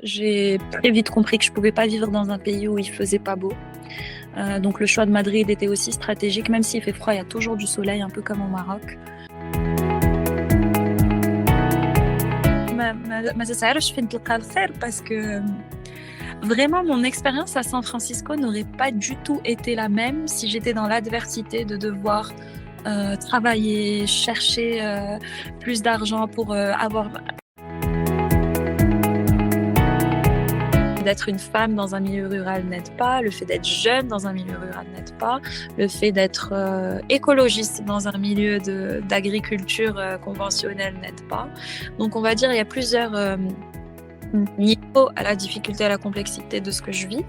J'ai très vite compris que je pouvais pas vivre dans un pays où il faisait pas beau. Donc le choix de Madrid était aussi stratégique, même s'il fait froid, il y a toujours du soleil, un peu comme au Maroc. ما تتعرفش فين تلقى الخير parce que vraiment mon expérience à San Francisco n'aurait pas du tout été la même si j'étais dans l'adversité de devoir travailler, chercher plus d'argent pour avoir d'être une femme dans un milieu rural n'aide pas, le fait d'être jeune dans un milieu rural n'aide pas, le fait d'être écologiste dans un milieu d'agriculture conventionnelle n'aide pas. Donc on va dire il y a plusieurs niveaux à la difficulté, à la complexité de ce que je vis.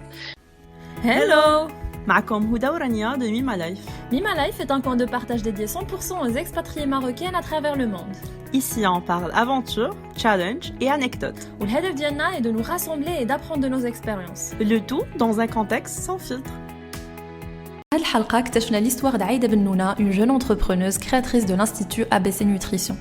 Hello! معكم هدى ورانيا de Mima Life. Mima Life est un camp de partage dédié 100% aux expatriés marocaines à travers le monde. Ici, on parle aventure, challenge et anecdotes. والهدف ديالنا est de nous rassembler et d'apprendre de nos expériences. Le tout dans un contexte sans filtre. هاد الحلقة اكتشفنا l'histoire d'Aïda Bennouna, une jeune entrepreneuse créatrice de l'Institut ABC Nutrition.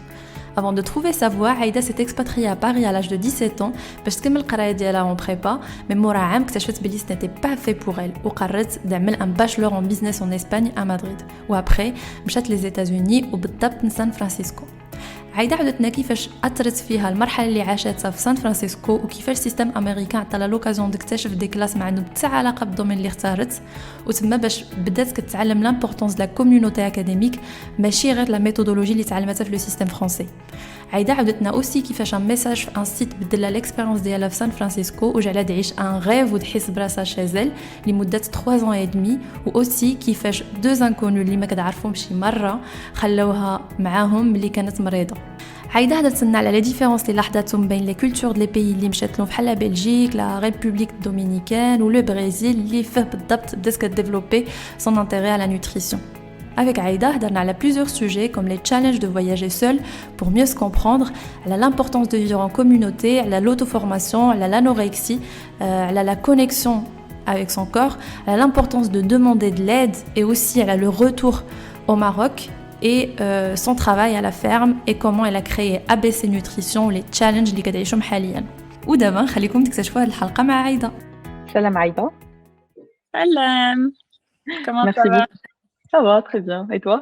Avant de trouver sa voie, Aïda s'est expatriée à Paris à l'âge de 17 ans باش تكمل القرايه ديالها en prépa, mais مورا عام اكتشفت بلي ce n'était pas fait pour elle وقررت تعمل un bachelor en business en Espagne à Madrid. وaprès مشات les États-Unis وبالضبط سان فرانسيسكو. عايدة عاودتنا كيفاش أثرت فيها المرحلة اللي عاشتها في سان فرانسيسكو وكيفاش السيستم أمريكان عطاها لوكازيون تكتشف دي كلاس ما عندهم حتى علاقة بالدومين اللي اختارت وتما باش بدات كتعلم لامبورطونس لا كوميونيتي اكاديميك ماشي غير لا ميثودولوجي اللي تعلمتها في لو سيستم فرونسي. عايدة عاودتنا اوسي كيفاش ان ميساج في ان سيت بدل ليكسبيريونس ديالها في سان فرانسيسكو وجعلها تعيش ان غيف وتحس براسها شازل لمدة 3 ans et demi واوسي كيفاش دو انكونو اللي ما كتعرفهمش شي مرة خلوها معاهم ملي كانت مريضة. عايدة هدرت لنا على لي ديفيرونس اللي لاحظتهم بين لي كولتور دي بيي اللي مشات لهم بحال بلجيك لا ريبوبليك دومينيكان ولو برازيل اللي فيه بالضبط بدات كديفلوبي son intérêt à la nutrition. Avec Aïda, on a plusieurs sujets comme les challenges de voyager seul pour mieux se comprendre, l'importance de vivre en communauté, l'auto-formation, l'anorexie, la connexion avec son corps, l'importance de demander de l'aide et aussi le retour au Maroc et son travail à la ferme et comment elle a créé ABC Nutrition, les challenges اللي كتعيشهم حاليا. ودابا نخليكم تكتشفوا هذه الحلقة مع عايدة. Salam Aïda. Salam. Comment Merci ça va? beaucoup. Ça va, très bien. Et toi?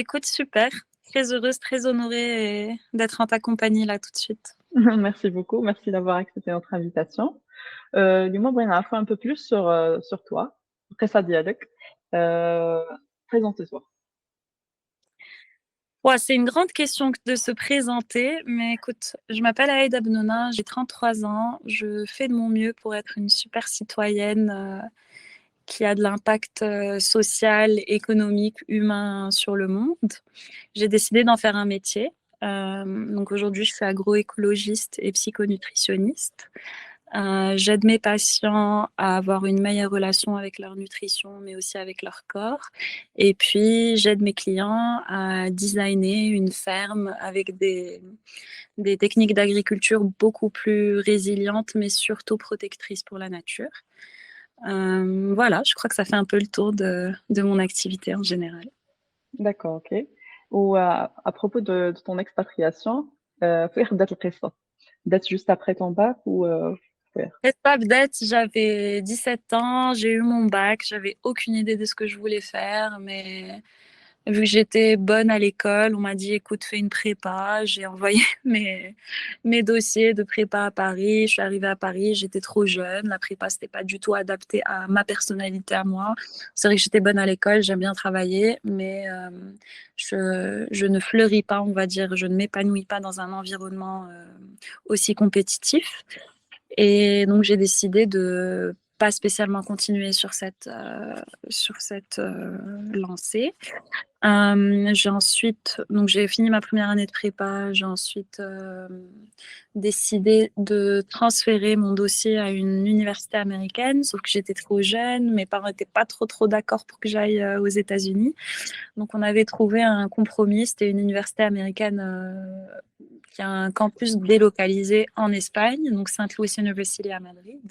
Écoute, super. Très heureuse, très honorée d'être en ta compagnie là tout de suite. Merci beaucoup. Merci d'avoir accepté notre invitation. Dis-moi, Brina, un peu plus sur toi. Après ça, dialogue. Présente-toi. Ouais, c'est une grande question de se présenter, mais écoute, je m'appelle Aïda Bennouna, j'ai 33 ans, je fais de mon mieux pour être une super citoyenne qui a de l'impact social, économique, humain sur le monde. J'ai décidé d'en faire un métier. Donc aujourd'hui, je suis agroécologiste et psychonutritionniste. J'aide mes patients à avoir une meilleure relation avec leur nutrition, mais aussi avec leur corps. Et puis, j'aide mes clients à designer une ferme avec des techniques d'agriculture beaucoup plus résilientes, mais surtout protectrices pour la nature. Voilà, je crois que ça fait un peu le tour de mon activité en général. D'accord, ok. Ou à propos de ton expatriation, فين بدات القصة؟ بدات juste après ton bac ou J'avais 17 ans, j'ai eu mon bac, j'avais aucune idée de ce que je voulais faire, mais vu que j'étais bonne à l'école, on m'a dit écoute, fais une prépa. J'ai envoyé mes dossiers de prépa à Paris. Je suis arrivée à Paris, j'étais trop jeune. La prépa, c'était pas du tout adapté à ma personnalité, à moi. C'est vrai que j'étais bonne à l'école, j'aime bien travailler, mais je ne fleuris pas, on va dire, je ne m'épanouis pas dans un environnement aussi compétitif. Et donc, j'ai décidé de pas spécialement continuer sur cette lancée. J'ai fini ma première année de prépa. J'ai ensuite décidé de transférer mon dossier à une université américaine, sauf que j'étais trop jeune. Mes parents n'étaient pas trop d'accord pour que j'aille aux États-Unis. Donc, on avait trouvé un compromis. C'était une université américaine qui a un campus délocalisé en Espagne, donc Saint Louis University à Madrid.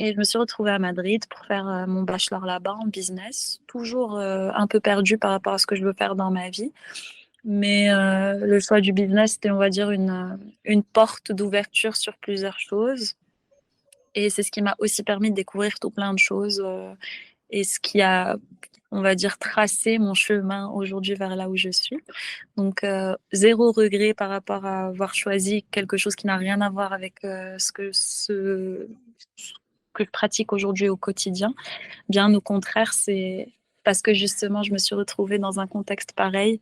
Et je me suis retrouvée à Madrid pour faire mon bachelor là-bas en business, toujours un peu perdue par rapport à ce que je veux faire dans ma vie. Mais le choix du business, c'était, on va dire, une porte d'ouverture sur plusieurs choses. Et c'est ce qui m'a aussi permis de découvrir tout plein de choses et ce qui a, on va dire, tracé mon chemin aujourd'hui vers là où je suis. Donc, zéro regret par rapport à avoir choisi quelque chose qui n'a rien à voir avec ce que je pratique aujourd'hui au quotidien. Bien au contraire, c'est parce que justement, je me suis retrouvée dans un contexte pareil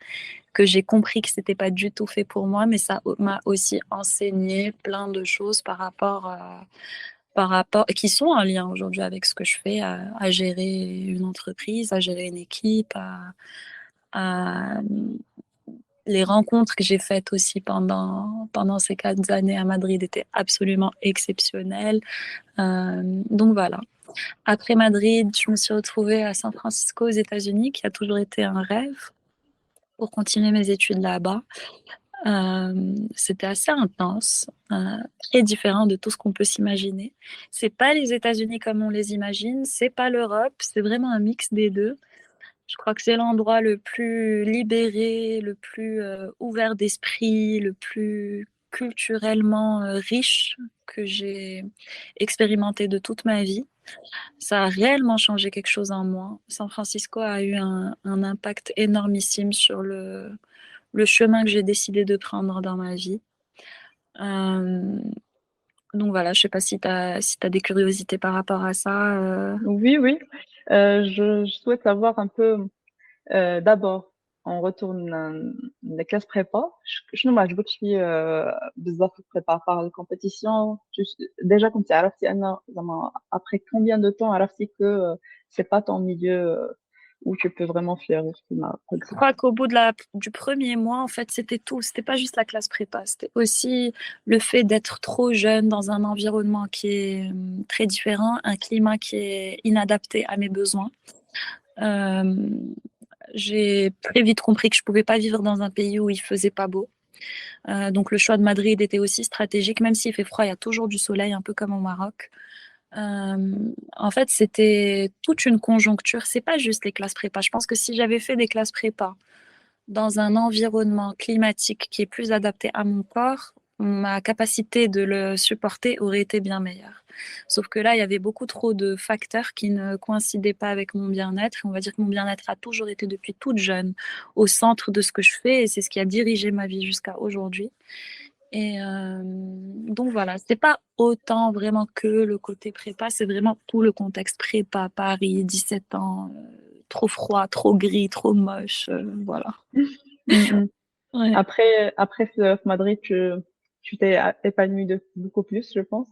que j'ai compris que c'était pas du tout fait pour moi, mais ça m'a aussi enseigné plein de choses par rapport qui sont en lien aujourd'hui avec ce que je fais, à gérer une entreprise, à gérer une équipe, à les rencontres que j'ai faites aussi pendant ces 4 années à Madrid étaient absolument exceptionnelles. Donc voilà. Après Madrid, je me suis retrouvée à San Francisco aux États-Unis, qui a toujours été un rêve pour continuer mes études là-bas. C'était assez intense, très différent de tout ce qu'on peut s'imaginer. C'est pas les États-Unis comme on les imagine, c'est pas l'Europe, c'est vraiment un mix des deux. Je crois que c'est l'endroit le plus libéré, le plus ouvert d'esprit, le plus culturellement riche que j'ai expérimenté de toute ma vie. Ça a réellement changé quelque chose en moi. San Francisco a eu un impact énormissime sur le chemin que j'ai décidé de prendre dans ma vie. Donc voilà, je sais pas si tu as, si t'as des curiosités par rapport à ça. Oui, oui. Je souhaite savoir un peu, d'abord, on retourne la classe prépa. شنو ما عجبكش فيه بزاف في البريبا par la compétition déjà كنت عرفتي أن زعما après combien de temps عرفتي que c'est pas ton milieu où tu peux vraiment fleurir فيما Je قلتي. crois qu'au bout du premier mois, en fait, c'était tout. C'était pas juste la classe prépa, c'était aussi le fait d'être trop jeune dans un environnement qui est très différent, un climat qui est inadapté à mes besoins. J'ai très vite compris que je pouvais pas vivre dans un pays où il faisait pas beau. Donc le choix de Madrid était aussi stratégique, même s'il fait froid, il y a toujours du soleil, un peu comme au Maroc. En fait, c'était toute une conjoncture. C'est pas juste les classes prépa. Je pense que si j'avais fait des classes prépa dans un environnement climatique qui est plus adapté à mon corps, ma capacité de le supporter aurait été bien meilleure. Sauf que là, il y avait beaucoup trop de facteurs qui ne coïncidaient pas avec mon bien-être. On va dire que mon bien-être a toujours été depuis toute jeune au centre de ce que je fais et c'est ce qui a dirigé ma vie jusqu'à aujourd'hui. Et donc voilà, c'était pas autant vraiment que le côté prépa, c'est vraiment tout le contexte prépa, Paris, 17 ans, trop froid, trop gris, trop moche, voilà. Mm, mm. Ouais. Après Madrid, tu t'es épanouie de beaucoup plus, je pense.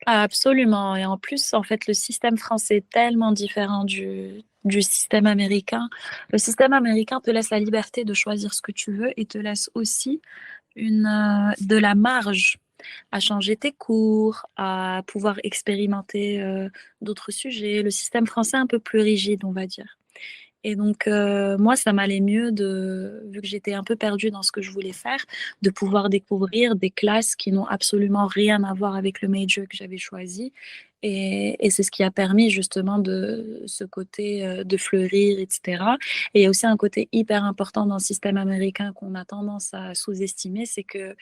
Absolument. Et en plus, en fait, le système français est tellement différent du système américain. Le système américain te laisse la liberté de choisir ce que tu veux et te laisse aussi de la marge à changer tes cours, à pouvoir expérimenter d'autres sujets. Le système français est un peu plus rigide, on va dire. Et donc, moi, ça m'allait mieux vu que j'étais un peu perdue dans ce que je voulais faire, de pouvoir découvrir des classes qui n'ont absolument rien à voir avec le major que j'avais choisi. Et c'est ce qui a permis justement de ce côté de fleurir, etc. Et il y a aussi un côté hyper important dans le système américain qu'on a tendance à sous-estimer, c'est que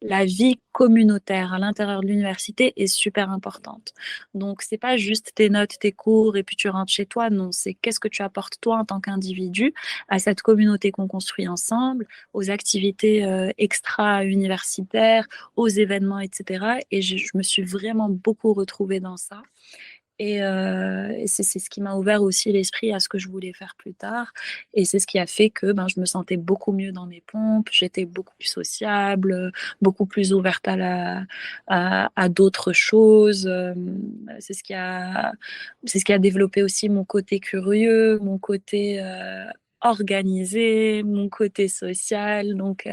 la vie communautaire à l'intérieur de l'université est super importante. Donc, c'est pas juste tes notes, tes cours et puis tu rentres chez toi. Non, c'est qu'est-ce que tu apportes toi en tant qu'individu à cette communauté qu'on construit ensemble, aux activités extra-universitaires, aux événements, etc. Et je me suis vraiment beaucoup retrouvée dans ça. Et c'est ce qui m'a ouvert aussi l'esprit à ce que je voulais faire plus tard. Et c'est ce qui a fait que je me sentais beaucoup mieux dans mes pompes, j'étais beaucoup plus sociable, beaucoup plus ouverte à d'autres choses. C'est ce c'est ce qui a développé aussi mon côté curieux, mon côté organisé, mon côté social. Donc,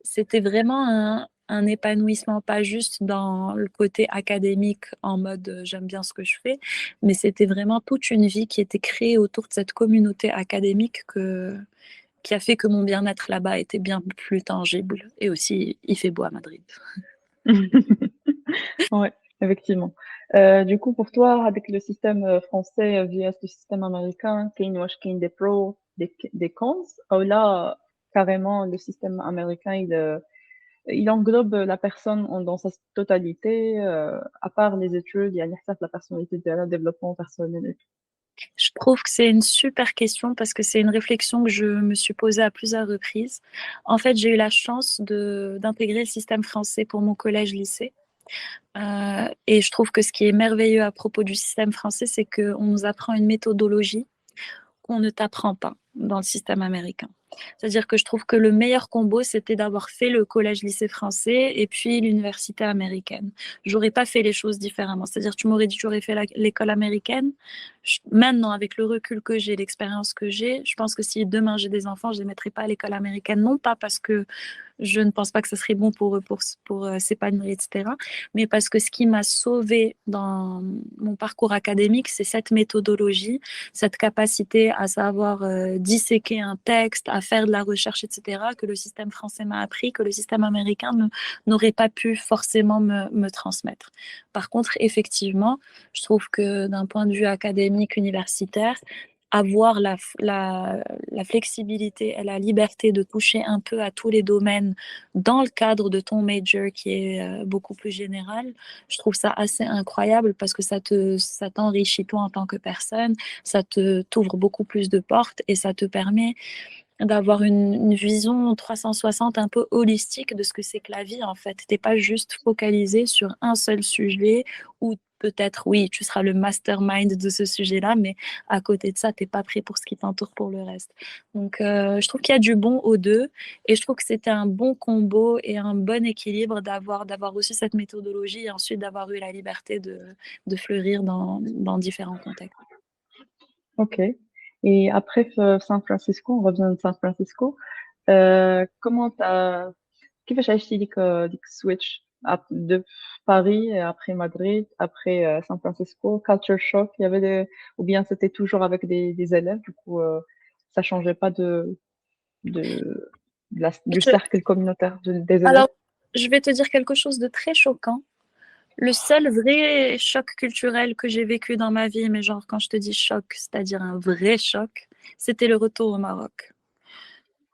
c'était vraiment un épanouissement, pas juste dans le côté académique en mode j'aime bien ce que je fais, mais c'était vraiment toute une vie qui était créée autour de cette communauté académique qui a fait que mon bien-être là-bas était bien plus tangible. Et aussi, il fait beau à Madrid. Ouais, effectivement. Du coup, pour toi, avec le système français vs le système américain, كاين واش كاين des pros, des cons, ou là, carrément, le système américain, il englobe la personne dans sa totalité, à part les études, il y a certes la personnalité, le développement personnel et tout. Je trouve que c'est une super question parce que c'est une réflexion que je me suis posée à plusieurs reprises. En fait, j'ai eu la chance d'intégrer le système français pour mon collège-lycée. Et je trouve que ce qui est merveilleux à propos du système français, c'est qu'on nous apprend une méthodologie qu'on ne t'apprend pas dans le système américain. C'est-à-dire que je trouve que le meilleur combo, c'était d'avoir fait le collège-lycée français et puis l'université américaine. J'aurais pas fait les choses différemment. C'est-à-dire, tu m'aurais dit, j'aurais fait l'école américaine. Maintenant, avec le recul que j'ai, l'expérience que j'ai, je pense que si demain j'ai des enfants, je les mettrai pas à l'école américaine. Non pas parce que je ne pense pas que ce serait bon pour eux pour s'épanouir, etc. Mais parce que ce qui m'a sauvée dans mon parcours académique, c'est cette méthodologie, cette capacité à savoir disséquer un texte, à faire de la recherche, etc., que le système français m'a appris, que le système américain n'aurait pas pu forcément me transmettre. Par contre, effectivement, je trouve que d'un point de vue académique, universitaire, avoir la flexibilité et la liberté de toucher un peu à tous les domaines dans le cadre de ton major qui est beaucoup plus général, je trouve ça assez incroyable parce que ça t'enrichit toi en tant que personne, ça t'ouvre beaucoup plus de portes et ça te permet d'avoir une vision 360 un peu holistique de ce que c'est que la vie en fait. T'es pas juste focalisé sur un seul sujet ou peut-être oui, tu seras le mastermind de ce sujet-là, mais à côté de ça, t'es pas prêt pour ce qui t'entoure pour le reste. Donc je trouve qu'il y a du bon aux deux et je trouve que c'était un bon combo et un bon équilibre d'avoir aussi cette méthodologie et ensuite d'avoir eu la liberté de fleurir dans différents contextes. Ok. Et après San Francisco, on revient de San Francisco. Comment t'as كيفاش عشتي ديك switch de Paris et après Madrid, après San Francisco, culture shock, il y avait ou bien c'était toujours avec des élèves, du coup ça changeait pas de, du cercle communautaire des élèves. Alors, je vais te dire quelque chose de très choquant. Le seul vrai choc culturel que j'ai vécu dans ma vie, mais genre quand je te dis choc, c'est-à-dire un vrai choc, c'était le retour au Maroc.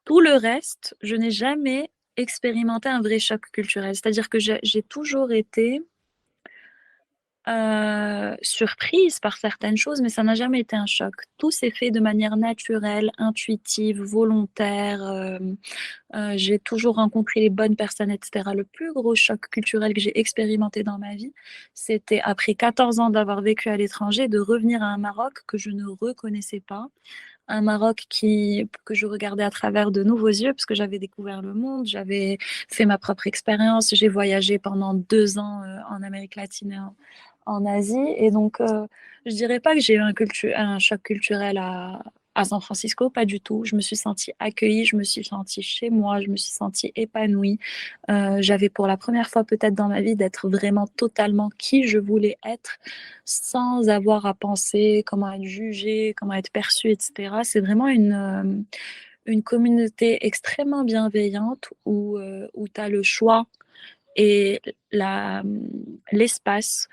Tout le reste, je n'ai jamais expérimenté un vrai choc culturel. C'est-à-dire que j'ai toujours été surprise par certaines choses, mais ça n'a jamais été un choc. Tout s'est fait de manière naturelle, intuitive, volontaire. J'ai toujours rencontré les bonnes personnes, etc. Le plus gros choc culturel que j'ai expérimenté dans ma vie, c'était après 14 ans d'avoir vécu à l'étranger, de revenir à un Maroc que je ne reconnaissais pas. Un Maroc que je regardais à travers de nouveaux yeux, parce que j'avais découvert le monde, j'avais fait ma propre expérience, j'ai voyagé pendant 2 ans en Amérique latine et en Asie. Et donc, je dirais pas que j'ai eu un choc culturel à San Francisco, pas du tout. Je me suis sentie accueillie, je me suis sentie chez moi, je me suis sentie épanouie. J'avais pour la première fois peut-être dans ma vie d'être vraiment totalement qui je voulais être sans avoir à penser comment être jugée, comment être perçue, etc. C'est vraiment une communauté extrêmement bienveillante où tu as le choix et l'espace.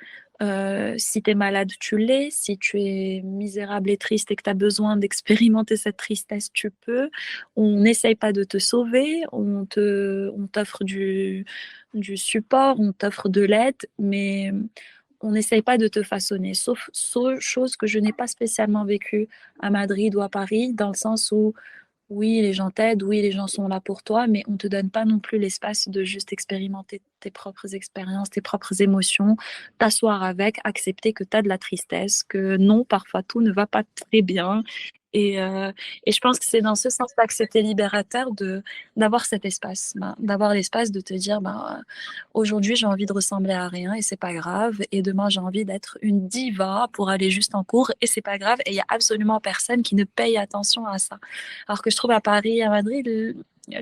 Si tu es malade, tu l'es. Si tu es misérable et triste et que tu as besoin d'expérimenter cette tristesse, tu peux. On n'essaye pas de te sauver, on t'offre du support, on t'offre de l'aide, mais on n'essaye pas de te façonner, sauf chose que je n'ai pas spécialement vécue à Madrid ou à Paris, dans le sens où oui, les gens t'aident, oui, les gens sont là pour toi, mais on ne te donne pas non plus l'espace de juste expérimenter tes propres expériences, tes propres émotions, t'asseoir avec, accepter que tu as de la tristesse, que non, parfois tout ne va pas très bien. Et je pense que c'est dans ce sens-là que c'était libérateur d'avoir cet espace, d'avoir l'espace de te dire, aujourd'hui j'ai envie de ressembler à rien et c'est pas grave, et demain j'ai envie d'être une diva pour aller juste en cours et c'est pas grave, et il y a absolument personne qui ne paye attention à ça. Alors que je trouve à Paris, à Madrid,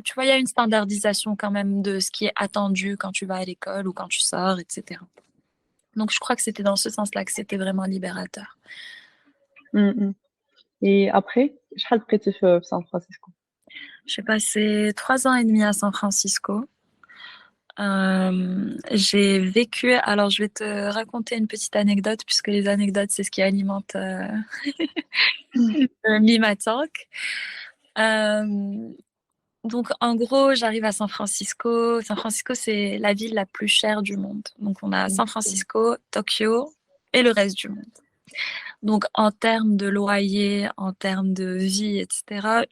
tu vois, il y a une standardisation quand même de ce qui est attendu quand tu vas à l'école ou quand tu sors, etc. Donc je crois que c'était dans ce sens-là que c'était vraiment libérateur. Et après, شحال بقيتي في San Francisco? J'ai passé 3 ans et demi à San Francisco. J'ai vécu, alors je vais te raconter une petite anecdote, puisque les anecdotes, c'est ce qui alimente Mima Talk. Donc, en gros, j'arrive à San Francisco. San Francisco, c'est la ville la plus chère du monde. Donc, on a San Francisco, Tokyo et le reste du monde. Donc, en termes de loyer, en termes de vie, etc.,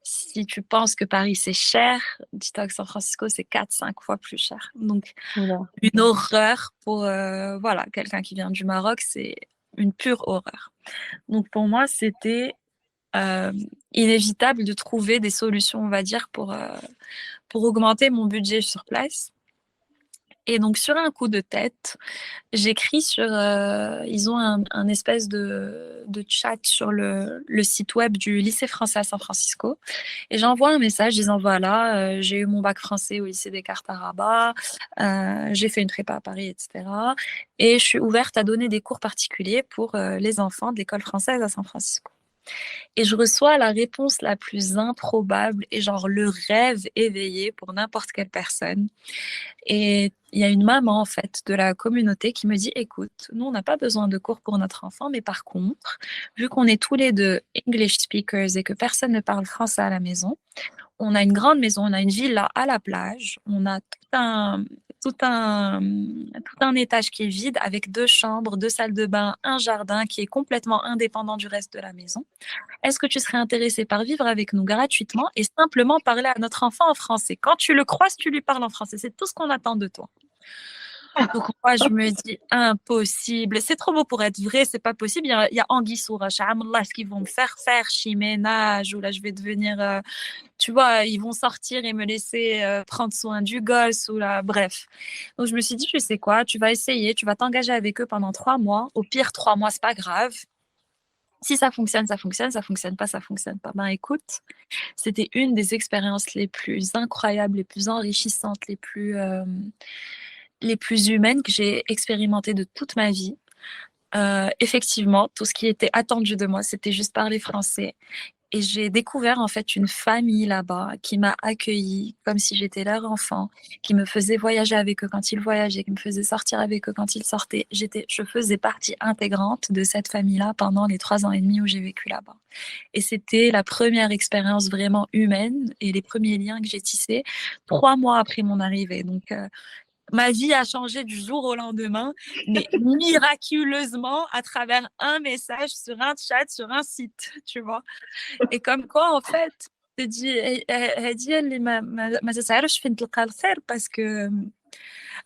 si tu penses que Paris, c'est cher, dis-toi que San Francisco, c'est 4-5 fois plus cher. Donc, Oula. une horreur pour voilà, quelqu'un qui vient du Maroc, c'est une pure horreur. Donc, pour moi, c'était inévitable de trouver des solutions, on va dire, pour augmenter mon budget sur place. Et donc, sur un coup de tête, j'écris sur... ils ont un espèce de chat sur le site web du lycée français à San Francisco. Et j'envoie un message disant, voilà, j'ai eu mon bac français au lycée Descartes à Rabat, j'ai fait une prépa à Paris, etc. Et je suis ouverte à donner des cours particuliers pour les enfants de l'école française à San Francisco. Et je reçois la réponse la plus improbable et genre le rêve éveillé pour n'importe quelle personne. Et il y a une maman, en fait, de la communauté qui me dit, écoute, nous, on n'a pas besoin de cours pour notre enfant, mais par contre, vu qu'on est tous les deux English speakers et que personne ne parle français à la maison, on a une grande maison, on a une villa à la plage, on a tout un étage qui est vide avec 2 chambres, 2 salles de bain, un jardin qui est complètement indépendant du reste de la maison. Est-ce que tu serais intéressé par vivre avec nous gratuitement et simplement parler à notre enfant en français? Quand tu le croises, tu lui parles en français. C'est tout ce qu'on attend de toi. Donc moi, je me dis, impossible. C'est trop beau pour être vrai, c'est pas possible. Il y a Anguille sous roche. Allah, ce qu'ils vont me faire chiménage, ou là, je vais devenir... tu vois, ils vont sortir et me laisser prendre soin du gosse, ou là, bref. Donc je me suis dit, tu sais quoi, tu vas essayer, tu vas t'engager avec eux pendant 3 mois. Au pire, 3 mois, c'est pas grave. Si ça fonctionne, ça fonctionne. Ça fonctionne pas, ça fonctionne pas. Ben écoute, c'était une des expériences les plus incroyables, les plus enrichissantes, les plus humaines que j'ai expérimentées de toute ma vie. Effectivement, tout ce qui était attendu de moi, c'était juste parler français. Et j'ai découvert en fait une famille là-bas qui m'a accueillie comme si j'étais leur enfant, qui me faisait voyager avec eux quand ils voyageaient, qui me faisait sortir avec eux quand ils sortaient. Je faisais partie intégrante de cette famille-là pendant les 3 ans et demi où j'ai vécu là-bas. Et c'était la première expérience vraiment humaine et les premiers liens que j'ai tissés 3 mois après mon arrivée. Donc, ma vie a changé du jour au lendemain, mais miraculeusement à travers un message sur un chat, sur un site, tu vois. Et comme quoi, en fait, je te dis, هذه اللي ما تتعرفش فين تلقى الخير parce que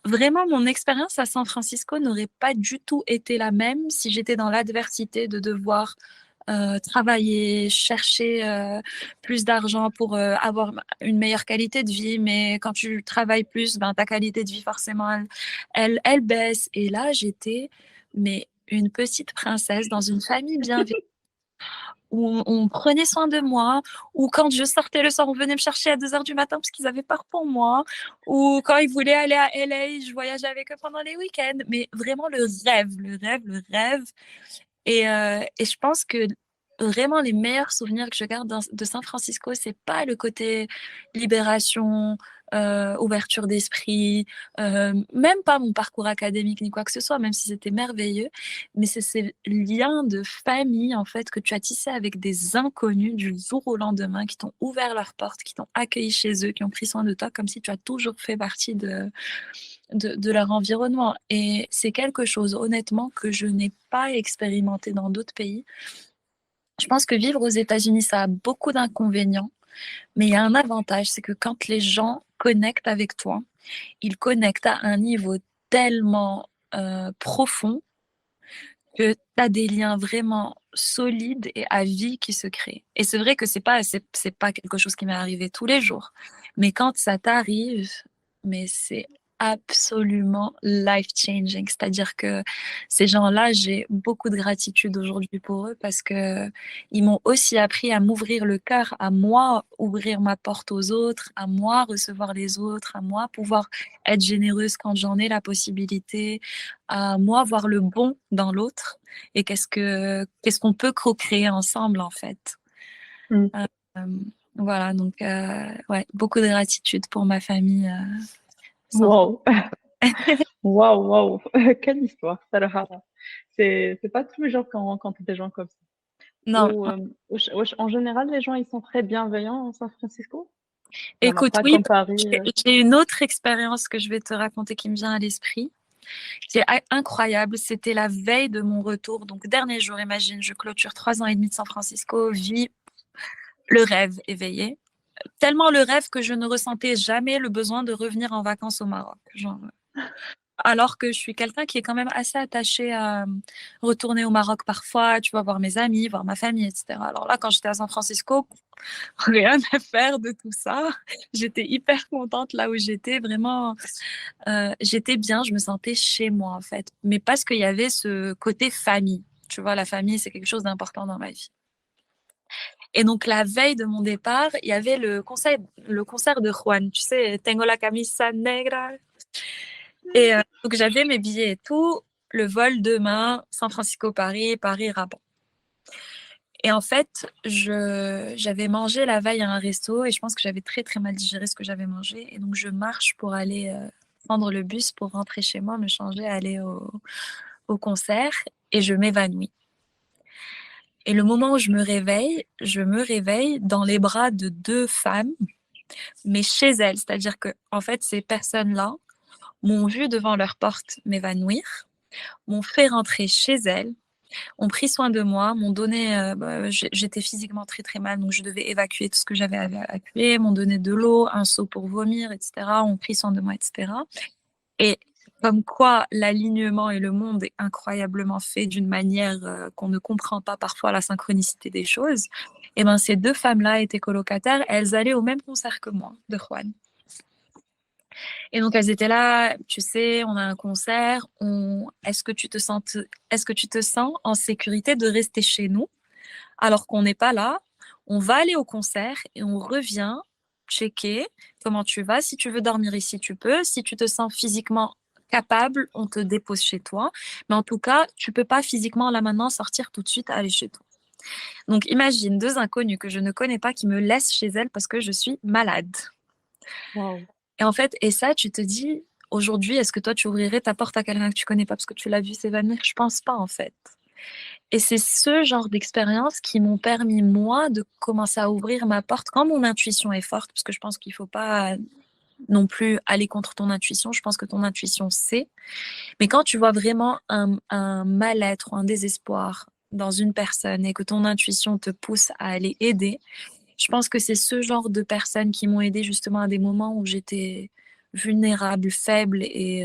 vraiment, mon expérience à San Francisco n'aurait pas du tout été la même si j'étais dans l'adversité de devoir travailler, chercher plus d'argent pour avoir une meilleure qualité de vie. Mais quand tu travailles plus, ben, ta qualité de vie, forcément, elle baisse. Et là, j'étais mais une petite princesse dans une famille bienveillante où on prenait soin de moi, ou quand je sortais le soir, on venait me chercher à 2 heures du matin parce qu'ils avaient peur pour moi, ou quand ils voulaient aller à LA, je voyageais avec eux pendant les week-ends. Mais vraiment le rêve, le rêve, le rêve. Et je pense que vraiment les meilleurs souvenirs que je garde de San Francisco, c'est pas le côté libération, ouverture d'esprit, même pas mon parcours académique ni quoi que ce soit, même si c'était merveilleux, mais c'est ces liens de famille en fait que tu as tissés avec des inconnus du jour au lendemain, qui t'ont ouvert leurs portes, qui t'ont accueilli chez eux, qui ont pris soin de toi comme si tu as toujours fait partie de leur environnement. Et c'est quelque chose, honnêtement, que je n'ai pas expérimenté dans d'autres pays. Je pense que vivre aux États-Unis, ça a beaucoup d'inconvénients, mais il y a un avantage, c'est que quand les gens connectent avec toi, ils connectent à un niveau tellement profond que tu as des liens vraiment solides et à vie qui se créent. Et c'est vrai que c'est pas quelque chose qui m'est arrivé tous les jours, mais quand ça t'arrive, mais c'est absolument life-changing. C'est-à-dire que ces gens-là, j'ai beaucoup de gratitude aujourd'hui pour eux parce que ils m'ont aussi appris à m'ouvrir le cœur, à moi ouvrir ma porte aux autres, à moi recevoir les autres, à moi pouvoir être généreuse quand j'en ai la possibilité, à moi voir le bon dans l'autre et qu'est-ce qu'on peut co-créer ensemble en fait. Mm. Voilà, donc ouais, beaucoup de gratitude pour ma famille. Wow, wow, wow. Quelle histoire, ça le C'est pas tous les jours qu'on rencontre des gens comme ça. Non, Ou, en général, les gens, ils sont très bienveillants à San Francisco? Vraiment écoute, pas oui, comme Paris. j'ai une autre expérience que je vais te raconter qui me vient à l'esprit, qui est incroyable. C'était la veille de mon retour, donc dernier jour, imagine, je clôture 3 ans et demi de San Francisco, vis le rêve éveillé. Tellement le rêve que je ne ressentais jamais le besoin de revenir en vacances au Maroc. Genre, alors que je suis quelqu'un qui est quand même assez attaché à retourner au Maroc parfois, tu vois, voir mes amis, voir ma famille, etc. Alors là, quand j'étais à San Francisco, rien à faire de tout ça. J'étais hyper contente là où j'étais, vraiment, j'étais bien, je me sentais chez moi en fait. Mais parce qu'il y avait ce côté famille. Tu vois, la famille, c'est quelque chose d'important dans ma vie. Et donc, la veille de mon départ, il y avait le concert de Juan. Tu sais, Tengo la camisa negra. Et donc, j'avais mes billets et tout. Le vol demain, San Francisco-Paris, Paris-Rabat. Et en fait, j'avais mangé la veille à un resto et je pense que j'avais très, très mal digéré ce que j'avais mangé. Et donc, je marche pour aller prendre le bus pour rentrer chez moi, me changer, aller au concert et je m'évanouis. Et le moment où je me réveille dans les bras de 2 femmes, mais chez elles. C'est-à-dire que, en fait, ces personnes-là m'ont vu devant leur porte m'évanouir, m'ont fait rentrer chez elles, ont pris soin de moi, m'ont donné, j'étais physiquement très très mal, donc je devais évacuer tout ce que j'avais à évacuer, m'ont donné de l'eau, un seau pour vomir, etc., ont pris soin de moi, etc. Et comme quoi l'alignement et le monde est incroyablement fait d'une manière qu'on ne comprend pas parfois la synchronicité des choses, et ben ces 2 femmes-là étaient colocataires, elles allaient au même concert que moi, de Juan. Et donc elles étaient là, tu sais, on a un concert, est-ce que tu te sens en sécurité de rester chez nous alors qu'on n'est pas là? On va aller au concert et on revient checker comment tu vas. Si tu veux dormir ici, tu peux. Si tu te sens physiquement capable, on te dépose chez toi. Mais en tout cas, tu peux pas physiquement là maintenant sortir tout de suite, aller chez toi. Donc imagine 2 inconnus que je ne connais pas qui me laissent chez elles parce que je suis malade. Wow. Et en fait, et ça, tu te dis, aujourd'hui, est-ce que toi, tu ouvrirais ta porte à quelqu'un que tu connais pas parce que tu l'as vu s'évanouir? Je pense pas, en fait. Et c'est ce genre d'expériences qui m'ont permis, moi, de commencer à ouvrir ma porte quand mon intuition est forte, parce que je pense qu'il faut pas non plus aller contre ton intuition. Je pense que ton intuition sait. Mais quand tu vois vraiment un mal-être ou un désespoir dans une personne et que ton intuition te pousse à aller aider, je pense que c'est ce genre de personnes qui m'ont aidée justement à des moments où j'étais vulnérable, faible et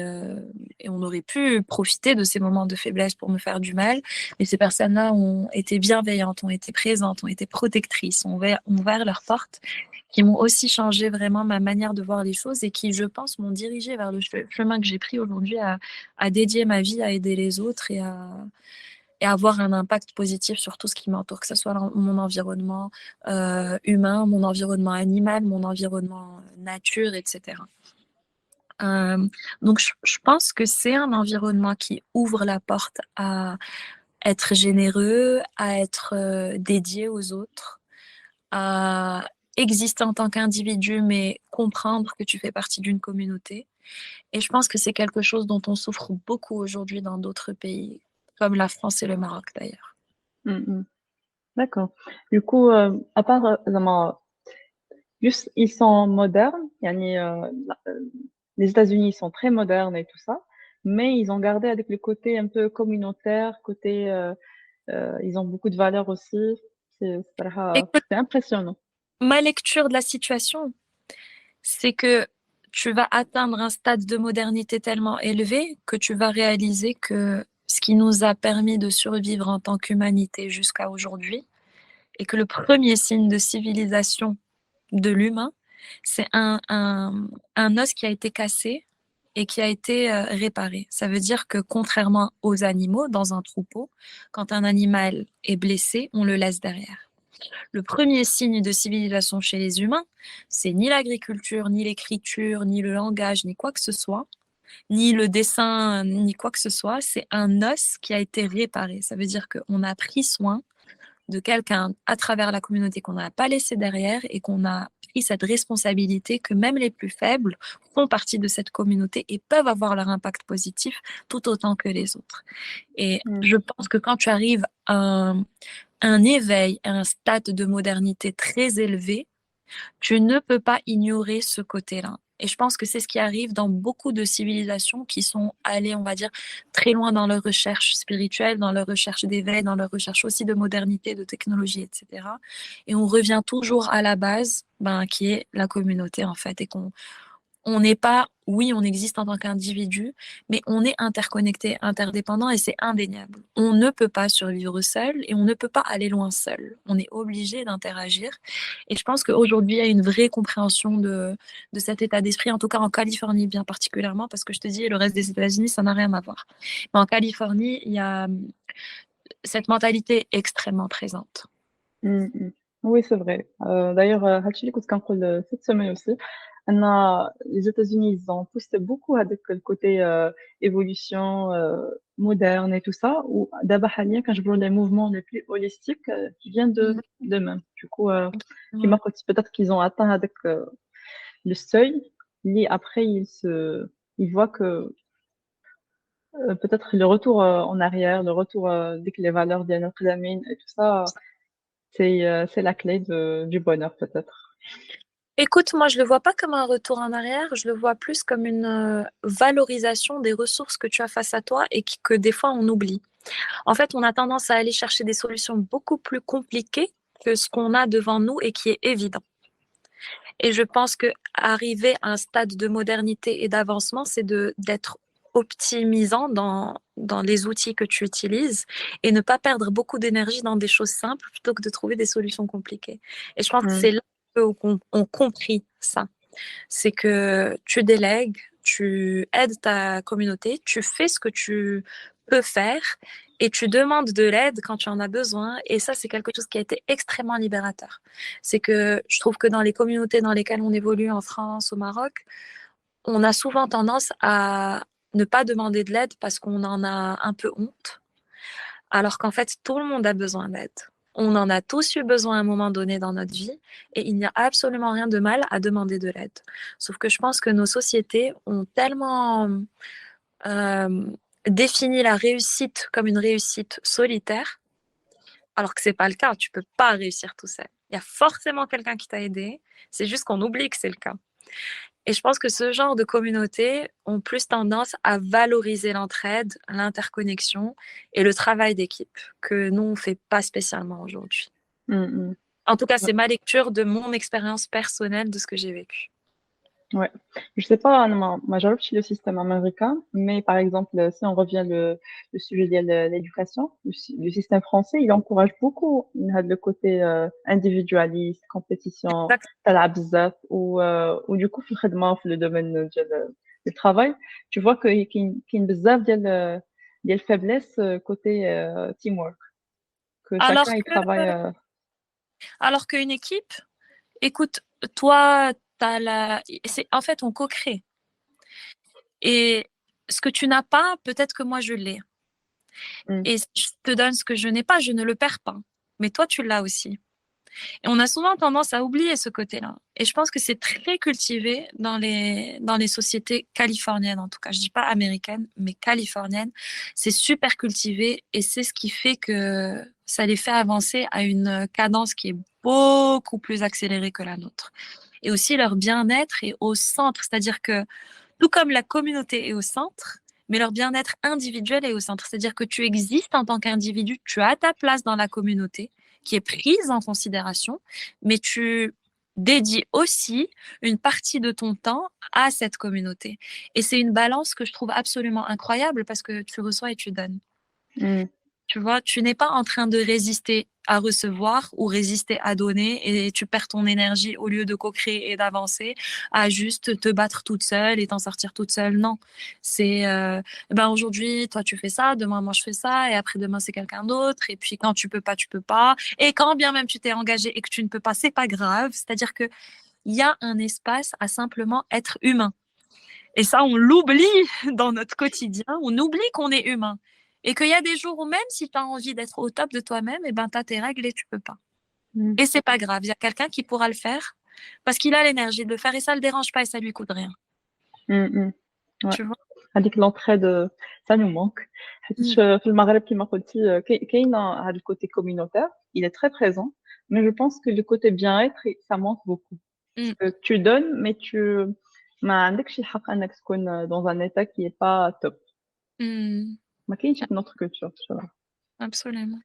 on aurait pu profiter de ces moments de faiblesse pour me faire du mal. Mais ces personnes-là ont été bienveillantes, ont été présentes, ont été protectrices, ont ouvert leurs portes, qui m'ont aussi changé vraiment ma manière de voir les choses et qui, je pense, m'ont dirigée vers le chemin que j'ai pris aujourd'hui à dédier ma vie à aider les autres et avoir un impact positif sur tout ce qui m'entoure, que ce soit mon environnement humain, mon environnement animal, mon environnement nature, etc. Donc, je pense que c'est un environnement qui ouvre la porte à être généreux, à être dédié aux autres, à exister en tant qu'individu, mais comprendre que tu fais partie d'une communauté. Et je pense que c'est quelque chose dont on souffre beaucoup aujourd'hui dans d'autres pays, comme la France et le Maroc d'ailleurs. D'accord. Du coup, à part juste, ils sont modernes. Les États-Unis, ils sont très modernes et tout ça, mais ils ont gardé avec le côté un peu communautaire, ils ont beaucoup de valeurs aussi. Écoute, C'est impressionnant. ma lecture de la situation, c'est que tu vas atteindre un stade de modernité tellement élevé que tu vas réaliser que ce qui nous a permis de survivre en tant qu'humanité jusqu'à aujourd'hui, et que le premier signe de civilisation de l'humain, c'est un os qui a été cassé et qui a été réparé. Ça veut dire que contrairement aux animaux dans un troupeau, quand un animal est blessé, on le laisse derrière. Le premier signe de civilisation chez les humains, c'est ni l'agriculture, ni l'écriture, ni le langage, ni quoi que ce soit, ni le dessin, ni quoi que ce soit, c'est un os qui a été réparé. Ça veut dire qu'on a pris soin de quelqu'un à travers la communauté qu'on n'a pas laissé derrière et qu'on a pris cette responsabilité que même les plus faibles font partie de cette communauté et peuvent avoir leur impact positif tout autant que les autres. Et je pense que quand tu arrives à un éveil, un stade de modernité très élevé, tu ne peux pas ignorer ce côté-là. Et je pense que c'est ce qui arrive dans beaucoup de civilisations qui sont allées, on va dire, très loin dans leur recherche spirituelle, dans leur recherche d'éveil, dans leur recherche aussi de modernité, de technologie, etc. Et on revient toujours à la base, qui est la communauté, en fait, et on n'est pas, oui, on existe en tant qu'individu, mais on est interconnecté, interdépendant et c'est indéniable. On ne peut pas survivre seul et on ne peut pas aller loin seul. On est obligé d'interagir. Et je pense qu'aujourd'hui, il y a une vraie compréhension de cet état d'esprit, en tout cas en Californie bien particulièrement, parce que je te dis, le reste des États-Unis, ça n'a rien à voir. Mais en Californie, il y a cette mentalité extrêmement présente. Oui, c'est vrai. D'ailleurs, هادشي اللي كنت كنقول cette semaine aussi. Les États-Unis, ils ont poussé beaucoup avec le côté évolution moderne et tout ça. Ou d'abord, quand je vois les mouvements les plus holistiques qui viennent de même. Du coup, Ouais. peut-être qu'ils ont atteint avec le seuil. Et après, ils voient que peut-être le retour en arrière, le retour dès que les valeurs de notre zamine et tout ça, c'est la clé du bonheur peut-être. Écoute, moi, je le vois pas comme un retour en arrière, je le vois plus comme une valorisation des ressources que tu as face à toi et que des fois on oublie. En fait, on a tendance à aller chercher des solutions beaucoup plus compliquées que ce qu'on a devant nous et qui est évident. Et je pense que arriver à un stade de modernité et d'avancement, c'est d'être optimisant dans les outils que tu utilises et ne pas perdre beaucoup d'énergie dans des choses simples plutôt que de trouver des solutions compliquées. Et je pense que c'est là qu'on a compris ça. C'est que tu délègues, tu aides ta communauté, tu fais ce que tu peux faire et tu demandes de l'aide quand tu en as besoin. Et ça, c'est quelque chose qui a été extrêmement libérateur. C'est que je trouve que dans les communautés dans lesquelles on évolue en France, au Maroc, on a souvent tendance à ne pas demander de l'aide parce qu'on en a un peu honte, alors qu'en fait, tout le monde a besoin d'aide. On en a tous eu besoin à un moment donné dans notre vie et il n'y a absolument rien de mal à demander de l'aide. Sauf que je pense que nos sociétés ont tellement défini la réussite comme une réussite solitaire, alors que c'est pas le cas. Tu peux pas réussir tout seul. Il y a forcément quelqu'un qui t'a aidé. C'est juste qu'on oublie que c'est le cas. Et je pense que ce genre de communautés ont plus tendance à valoriser l'entraide, l'interconnexion et le travail d'équipe que nous, on ne fait pas spécialement aujourd'hui. En tout cas, c'est ma lecture de mon expérience personnelle de ce que j'ai vécu. Ouais. Je sais pas, moi, j'adopte le système américain, mais par exemple, si on revient le sujet de l'éducation, le système français, il encourage beaucoup le côté individualiste, compétition, تلعب بزاف, ou du coup, في الخدمة, في le domaine du travail, tu vois qu'il y a بزاف ديال faiblesse côté teamwork, que chacun il travaille. Alors qu'une équipe, écoute, toi, en fait, on co-crée. Et ce que tu n'as pas, peut-être que moi, je l'ai. Et si je te donne ce que je n'ai pas, je ne le perds pas. Mais toi, tu l'as aussi. Et on a souvent tendance à oublier ce côté-là. Et je pense que c'est très cultivé dans les sociétés californiennes, en tout cas. Je dis pas américaines, mais californiennes. C'est super cultivé et c'est ce qui fait que ça les fait avancer à une cadence qui est beaucoup plus accélérée que la nôtre. Et aussi, leur bien-être est au centre. C'est-à-dire que tout comme la communauté est au centre, mais leur bien-être individuel est au centre. C'est-à-dire que tu existes en tant qu'individu, tu as ta place dans la communauté qui est prise en considération, mais tu dédies aussi une partie de ton temps à cette communauté. Et c'est une balance que je trouve absolument incroyable parce que tu reçois et tu donnes. Tu vois, tu n'es pas en train de résister à recevoir ou résister à donner et tu perds ton énergie au lieu de co-créer et d'avancer à juste te battre toute seule et t'en sortir toute seule. Non, c'est aujourd'hui toi tu fais ça, demain moi je fais ça et après demain c'est quelqu'un d'autre et puis quand tu peux pas et quand bien même tu t'es engagé et que tu ne peux pas c'est pas grave. C'est-à-dire que il y a un espace à simplement être humain et ça on l'oublie dans notre quotidien. On oublie qu'on est humain. Et qu'il y a des jours où même si tu as envie d'être au top de toi-même, tu as tes règles et tu peux pas. Et c'est pas grave, il y a quelqu'un qui pourra le faire parce qu'il a l'énergie de le faire et ça le dérange pas et ça lui coûte rien. Ouais. Tu vois? هذيك l'entraide ça nous manque حيتاش Mm. في المغرب كيما قلتي كاين هذا الكوتي communautaire il est très présent mais je pense que le côté bien-être ça manque beaucoup parce Mm. que tu donnes mais tu ما عندكش الحق انك تكون dans un état qui est pas top Mm. ما كاينش في notre culture tu vois. Absolument.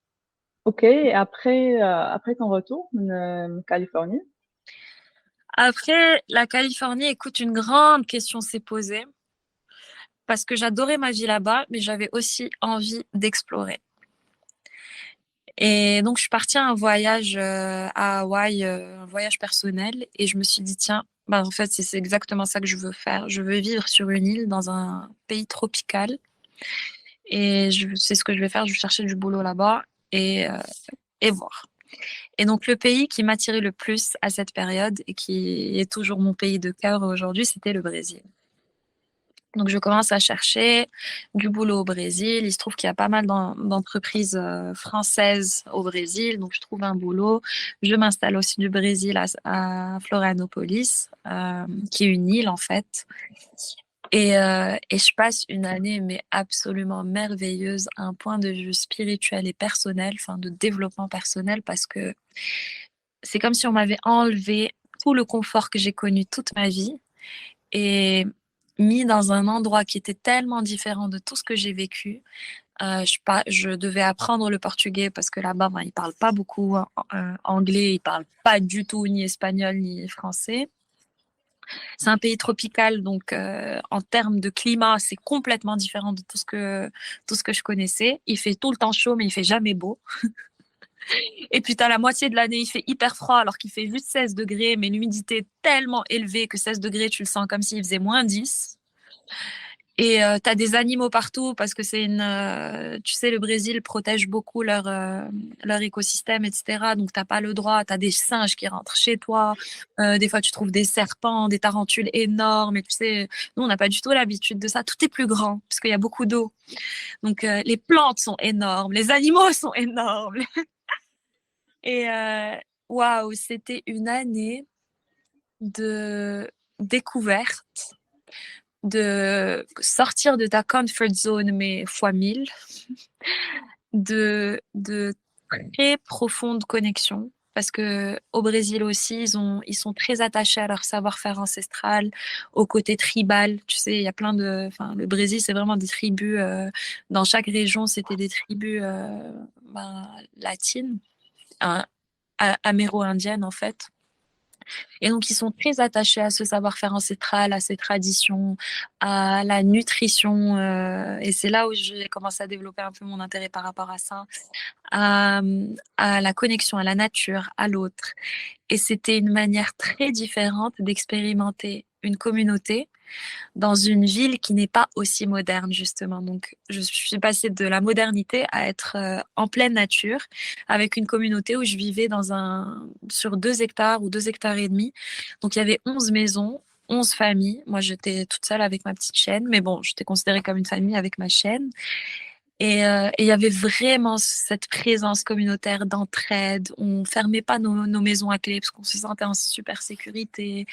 Ok et après ton retour en Californie. Après, la Californie, écoute, une grande question s'est posée parce que j'adorais ma vie là-bas, mais j'avais aussi envie d'explorer. Et donc, je suis partie à un voyage à Hawaï, un voyage personnel, et je me suis dit, tiens, bah, en fait, c'est exactement ça que je veux faire. Je veux vivre sur une île dans un pays tropical, et c'est ce que je vais faire. Je vais chercher du boulot là-bas et voir. Et donc, le pays qui m'attirait le plus à cette période et qui est toujours mon pays de cœur aujourd'hui, c'était le Brésil. Donc, je commence à chercher du boulot au Brésil. Il se trouve qu'il y a pas mal d'entreprises françaises au Brésil. Donc, je trouve un boulot. Je m'installe aussi du Brésil à Florianopolis, qui est une île en fait. Et je passe une année mais absolument merveilleuse, à un point de vue spirituel et personnel, enfin de développement personnel, parce que c'est comme si on m'avait enlevé tout le confort que j'ai connu toute ma vie et mis dans un endroit qui était tellement différent de tout ce que j'ai vécu. Je devais apprendre le portugais parce que là-bas, ben, ils parlent pas beaucoup anglais, ils parlent pas du tout ni espagnol ni français. C'est un pays tropical, donc en termes de climat, c'est complètement différent de tout ce que je connaissais. Il fait tout le temps chaud, mais il fait jamais beau. Et puis, tu as la moitié de l'année, il fait hyper froid alors qu'il fait juste 16 degrés, mais l'humidité est tellement élevée que 16 degrés, tu le sens comme s'il faisait moins 10. Et tu as des animaux partout parce que tu sais, le Brésil protège beaucoup leur écosystème, etc. Donc, tu n'as pas le droit. Tu as des singes qui rentrent chez toi. Des fois, tu trouves des serpents, des tarentules énormes. Et tu sais, nous, on n'a pas du tout l'habitude de ça. Tout est plus grand parce qu'il y a beaucoup d'eau. Donc, les plantes sont énormes. Les animaux sont énormes. Et waouh, c'était une année de découverte, de sortir de ta comfort zone, mais fois 1000, de très profonde connexion. Parce que au Brésil aussi, ils sont très attachés à leur savoir-faire ancestral, au côté tribal. Tu sais, il y a plein enfin, le Brésil, c'est vraiment des tribus. Dans chaque région, c'était des tribus latines, améro-indiennes en fait. Et donc, ils sont très attachés à ce savoir-faire ancestral, à ces traditions, à la nutrition. Et c'est là où j'ai commencé à développer un peu mon intérêt par rapport à ça, à, à la connexion à la nature, à l'autre. Et c'était une manière très différente d'expérimenter une communauté dans une ville qui n'est pas aussi moderne, justement. Donc, je suis passée de la modernité à être en pleine nature, avec une communauté où je vivais sur 2 hectares ou 2 hectares et demi. Donc, il y avait 11 maisons, 11 familles. Moi, j'étais toute seule avec ma petite chienne, mais bon, j'étais considérée comme une famille avec ma chienne. Et il y avait vraiment cette présence communautaire d'entraide. On fermait pas nos maisons à clé parce qu'on se sentait en super sécurité.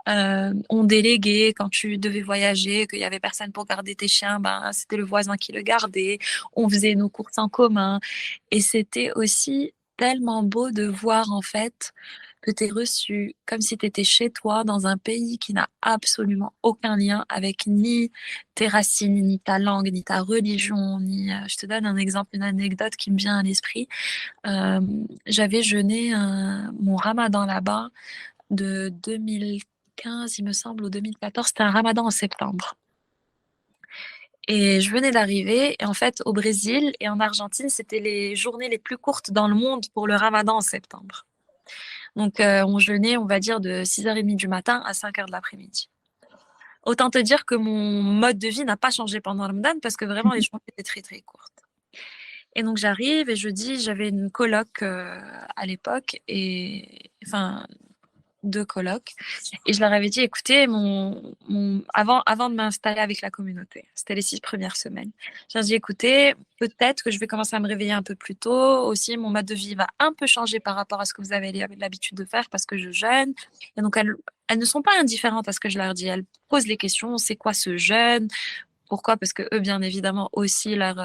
On déléguait quand tu devais voyager, qu'il y avait personne pour garder tes chiens, ben c'était le voisin qui le gardait. On faisait nos courses en commun. Et c'était aussi tellement beau de voir en fait que tu es reçu comme si tu étais chez toi dans un pays qui n'a absolument aucun lien avec ni tes racines, ni ta langue, ni ta religion, je te donne un exemple, une anecdote qui me vient à l'esprit. J'avais jeûné mon ramadan là-bas de 2015, il me semble, ou 2014. C'était un ramadan en septembre. Et je venais d'arriver, et en fait, au Brésil et en Argentine, c'était les journées les plus courtes dans le monde pour le ramadan en septembre. Donc, on jeûnait, on va dire, de 6h30 du matin à 5h de l'après-midi. Autant te dire que mon mode de vie n'a pas changé pendant le Ramadan parce que vraiment, les journées étaient très, très courtes. Et donc, j'arrive et je dis, j'avais une coloc à l'époque, enfin, 2 colocs. Et je leur avais dit, écoutez, avant de m'installer avec la communauté, c'était les 6 premières semaines, je leur ai dit, écoutez, peut-être que je vais commencer à me réveiller un peu plus tôt. Aussi, mon mode de vie va un peu changer par rapport à ce que vous avez l'habitude de faire parce que je jeûne. Et donc, elles ne sont pas indifférentes à ce que je leur dis. Elles posent les questions, c'est quoi ce jeûne? Pourquoi? Parce que eux, bien évidemment, aussi leur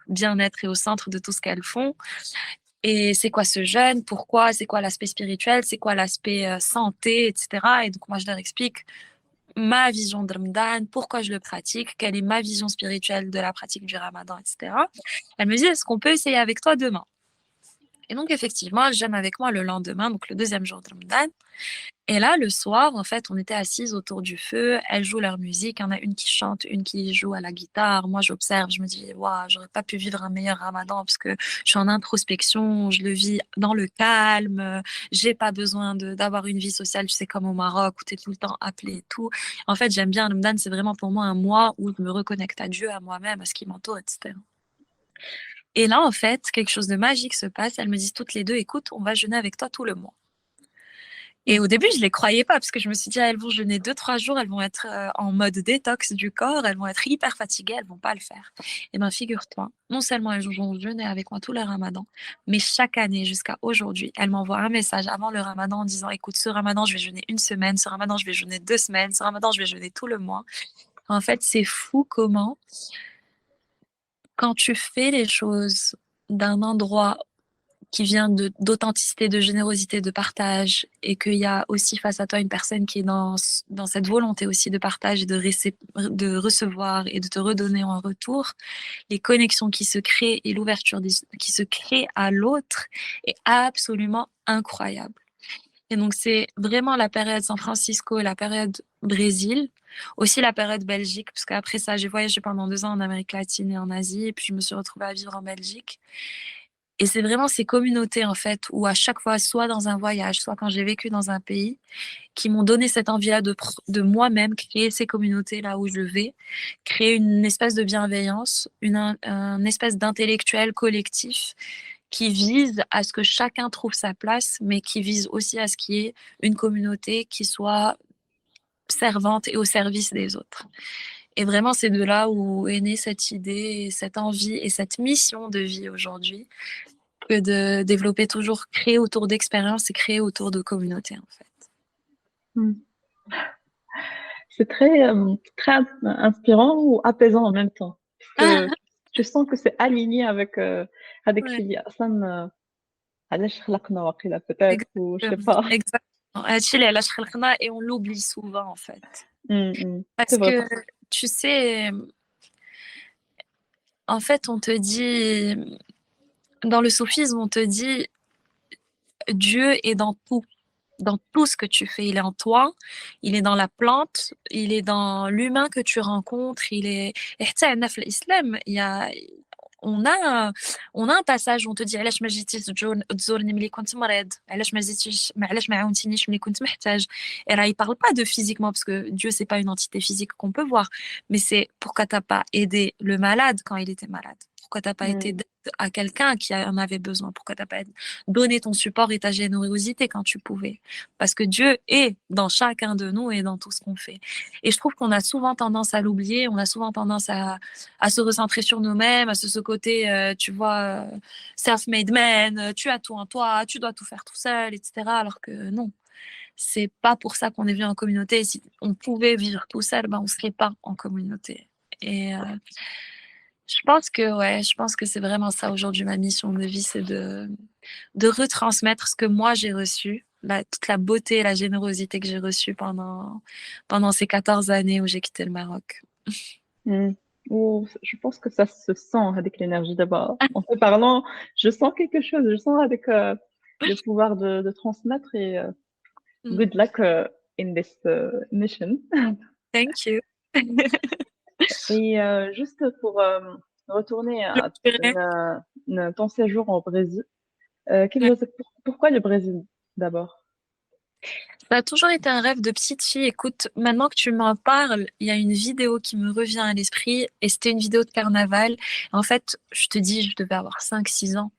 bien-être est au centre de tout ce qu'elles font. Et c'est quoi ce jeûne? Pourquoi? C'est quoi l'aspect spirituel? C'est quoi l'aspect santé, etc. Et donc moi, je leur explique ma vision de Ramadan, pourquoi je le pratique, quelle est ma vision spirituelle de la pratique du Ramadan, etc. Elle me dit, est-ce qu'on peut essayer avec toi demain? Et donc, effectivement, elle jeûne avec moi le lendemain, donc le deuxième jour de Ramadan. Et là, le soir, en fait, on était assises autour du feu. Elles jouent leur musique. Il y en a une qui chante, une qui joue à la guitare. Moi, j'observe. Je me dis, waouh, j'aurais pas pu vivre un meilleur Ramadan parce que je suis en introspection. Je le vis dans le calme. J'ai pas besoin d'avoir une vie sociale, tu sais, comme au Maroc où tu es tout le temps appelé et tout. En fait, j'aime bien Ramadan. C'est vraiment pour moi un mois où je me reconnecte à Dieu, à moi-même, à ce qui m'entoure, etc. Et là, en fait, quelque chose de magique se passe. Elles me disent toutes les deux, écoute, on va jeûner avec toi tout le mois. Et au début, je les croyais pas parce que je me suis dit, ah, elles vont jeûner 2-3 jours, elles vont être en mode détox du corps, elles vont être hyper fatiguées, elles vont pas le faire. Et bien, figure-toi, non seulement elles vont jeûner avec moi tout le ramadan, mais chaque année jusqu'à aujourd'hui, elles m'envoient un message avant le ramadan en disant, écoute, ce ramadan, je vais jeûner 1 semaine, ce ramadan, je vais jeûner 2 semaines, ce ramadan, je vais jeûner tout le mois. En fait, c'est fou comment, quand tu fais les choses d'un endroit qui vient d'authenticité, de générosité, de partage, et qu'il y a aussi face à toi une personne qui est dans cette volonté aussi de partage et de recevoir et de te redonner en retour, les connexions qui se créent et l'ouverture qui se crée à l'autre est absolument incroyable. Et donc, c'est vraiment la période San Francisco, la période Brésil, aussi la période Belgique, parce qu'après ça, j'ai voyagé pendant 2 ans en Amérique latine et en Asie, et puis je me suis retrouvée à vivre en Belgique. Et c'est vraiment ces communautés, en fait, où à chaque fois, soit dans un voyage, soit quand j'ai vécu dans un pays, qui m'ont donné cette envie-là de moi-même créer ces communautés là où je vais, créer une espèce de bienveillance, un espèce d'intellectuel collectif qui vise à ce que chacun trouve sa place, mais qui vise aussi à ce qu'il y ait une communauté qui soit servante et au service des autres. Et vraiment, c'est de là où est née cette idée, cette envie et cette mission de vie aujourd'hui, que de développer toujours, créer autour d'expériences et créer autour de communautés, en fait. Hmm. C'est très inspirant ou apaisant en même temps. Parce que tu sens que c'est aligné avec Ouais. اللي أصلا علاش خلقنا واقيلا peut-être ou je sais pas. Exactement. هادشي اللي علاش خلقنا et on l'oublie souvent, en fait. C'est Parce vrai. que, tu sais, en fait, on te dit, dans le soufisme, on te dit, Dieu est dans tout ce que tu fais. Il est en toi, il est dans la plante, il est dans l'humain que tu rencontres, il est... Et حتى في l'islam, on a un passage où on te dit علاش ما جيتيش تزورني ملي كنت مريض علاش ما زدتيش علاش ما عاونتينيش ملي كنت محتاج. Et là, il parle pas de physiquement parce que Dieu c'est pas une entité physique qu'on peut voir, mais c'est pourquoi t'as pas aidé le malade quand il était malade, pourquoi t'as pas été d'aide à quelqu'un qui en avait besoin, pourquoi t'as pas donné ton support et ta générosité quand tu pouvais, parce que Dieu est dans chacun de nous et dans tout ce qu'on fait. Et je trouve qu'on a souvent tendance à l'oublier, on a souvent tendance à se recentrer sur nous-mêmes, à ce côté, tu vois, self-made man, tu as tout en toi, tu dois tout faire tout seul, etc. Alors que non, c'est pas pour ça qu'on est venu en communauté. Si on pouvait vivre tout seul, ben on serait pas en communauté. Et je pense que c'est vraiment ça aujourd'hui ma mission de vie, c'est de retransmettre ce que moi j'ai reçu, toute la beauté et la générosité que j'ai reçue pendant ces 14 années où j'ai quitté le Maroc. Oh, je pense que ça se sent avec l'énergie d'abord. En te parlant, je sens quelque chose. Je sens avec le pouvoir de transmettre et good luck in this mission. Thank you. Et juste pour retourner à ton séjour au Brésil, pourquoi le Brésil d'abord? Ça a toujours été un rêve de petite fille. Écoute, maintenant que tu m'en parles, il y a une vidéo qui me revient à l'esprit et c'était une vidéo de carnaval. En fait, je te dis, je devais avoir 5-6 ans.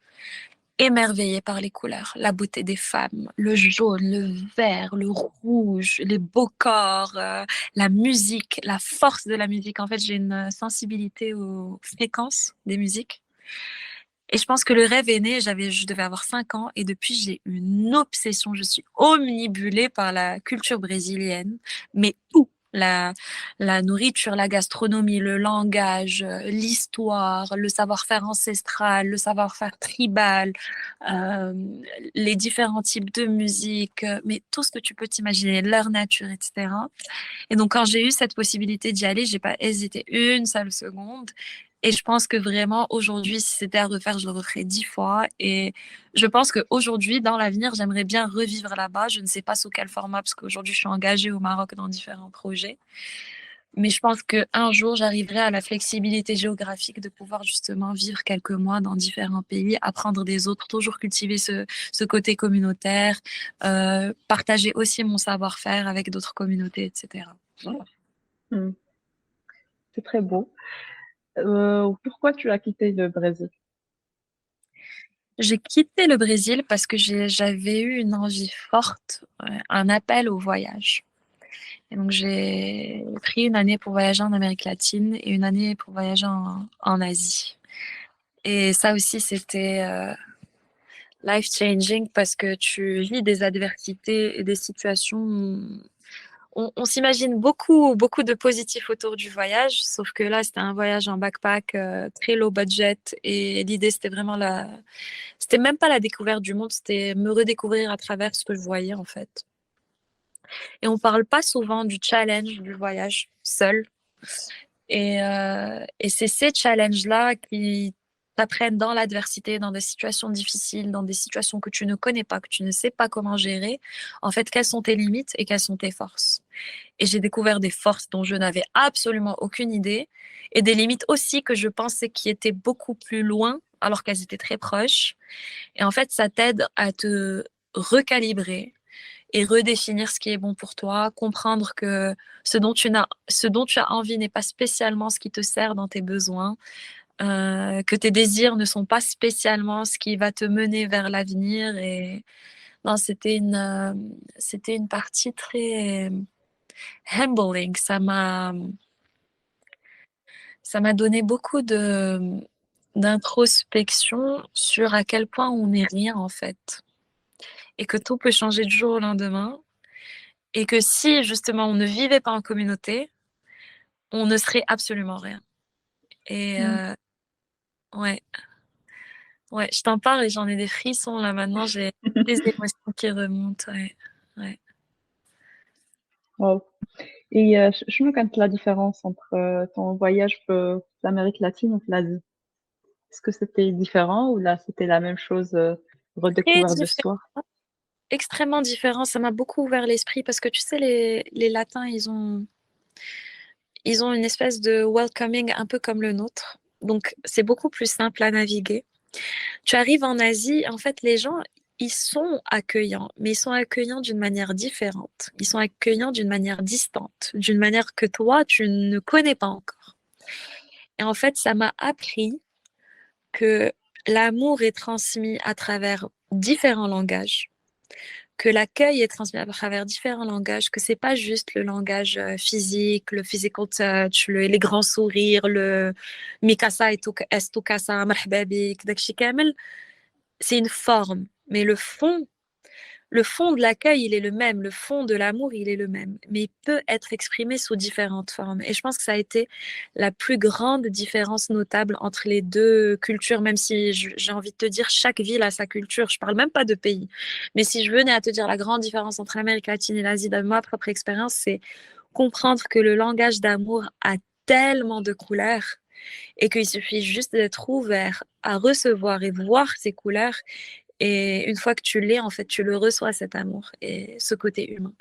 Émerveillée par les couleurs, la beauté des femmes, le jaune, le vert, le rouge, les beaux corps, la musique, la force de la musique. En fait, j'ai une sensibilité aux fréquences des musiques. Et je pense que le rêve est né, je devais avoir 5 ans et depuis j'ai une obsession, je suis omnibulée par la culture brésilienne, mais tout. la nourriture, la gastronomie, le langage, l'histoire, le savoir-faire ancestral, le savoir-faire tribal, euh, les différents types de musique, mais tout ce que tu peux t'imaginer, leur nature, etc. Et donc, quand j'ai eu cette possibilité d'y aller, j'ai pas hésité une seule seconde. Et je pense que vraiment, aujourd'hui, si c'était à refaire, je le referais 10 fois. Et je pense qu'aujourd'hui, dans l'avenir, j'aimerais bien revivre là-bas. Je ne sais pas sous quel format, parce qu'aujourd'hui, je suis engagée au Maroc dans différents projets. Mais je pense qu'un jour, j'arriverai à la flexibilité géographique de pouvoir justement vivre quelques mois dans différents pays, apprendre des autres, toujours cultiver ce côté communautaire, partager aussi mon savoir-faire avec d'autres communautés, etc. Voilà. Hmm. C'est très beau. Pourquoi tu as quitté le Brésil? J'ai quitté le Brésil parce que j'avais eu une envie forte, un appel au voyage. Et donc j'ai pris une année pour voyager en Amérique latine et une année pour voyager en Asie. Et ça aussi, c'était life-changing parce que tu vis des adversités et des situations. On s'imagine beaucoup, beaucoup de positifs autour du voyage, sauf que là, c'était un voyage en backpack très low budget et l'idée, c'était vraiment c'était même pas la découverte du monde, c'était me redécouvrir à travers ce que je voyais en fait. Et on parle pas souvent du challenge du voyage seul. Et c'est ces challenges-là qui t'apprennent dans l'adversité, dans des situations difficiles, dans des situations que tu ne connais pas, que tu ne sais pas comment gérer, en fait, quelles sont tes limites et quelles sont tes forces. Et j'ai découvert des forces dont je n'avais absolument aucune idée et des limites aussi que je pensais qui étaient beaucoup plus loin alors qu'elles étaient très proches. Et en fait, ça t'aide à te recalibrer et redéfinir ce qui est bon pour toi, comprendre que ce dont tu as envie n'est pas spécialement ce qui te sert dans tes besoins, que tes désirs ne sont pas spécialement ce qui va te mener vers l'avenir. Et non, c'était une partie très humbling. Ça m'a donné beaucoup d'introspection sur à quel point on n'est rien en fait et que tout peut changer du jour au lendemain. Et que si justement on ne vivait pas en communauté, on ne serait absolument rien. Et Hmm. ouais, ouais, je t'en parle et j'en ai des frissons là maintenant, j'ai des émotions qui remontent. Ouais, ouais. Wow. Et شنو كانت la différence entre ton voyage pour l'Amérique latine et l'Asie? Est-ce que c'était différent ou là c'était la même chose, Très redécouverte de différent, soi? extrêmement différent. Ça m'a beaucoup ouvert l'esprit parce que tu sais, les Latins, ils ont une espèce de welcoming un peu comme le nôtre. Donc, c'est beaucoup plus simple à naviguer. Tu arrives en Asie, en fait, les gens, ils sont accueillants, mais ils sont accueillants d'une manière différente. Ils sont accueillants d'une manière distante, d'une manière que toi, tu ne connais pas encore. Et en fait, ça m'a appris que l'amour est transmis à travers différents langages, que l'accueil est transmis à travers différents langages, que c'est pas juste le langage physique, le physical touch, les grands sourires, le mikasa et tout, estu casa, marhaba bik, dakshi kamel. C'est une forme, mais le fond de l'accueil, il est le même, le fond de l'amour, il est le même, mais il peut être exprimé sous différentes formes. Et je pense que ça a été la plus grande différence notable entre les deux cultures, même si j'ai envie de te dire, chaque ville a sa culture. Je parle même pas de pays. Mais si je venais à te dire la grande différence entre l'Amérique latine et l'Asie, de ma propre expérience, c'est comprendre que le langage d'amour a tellement de couleurs et qu'il suffit juste d'être ouvert à recevoir et voir ces couleurs et une fois que tu l'es, en fait, tu le reçois, cet amour et ce côté humain.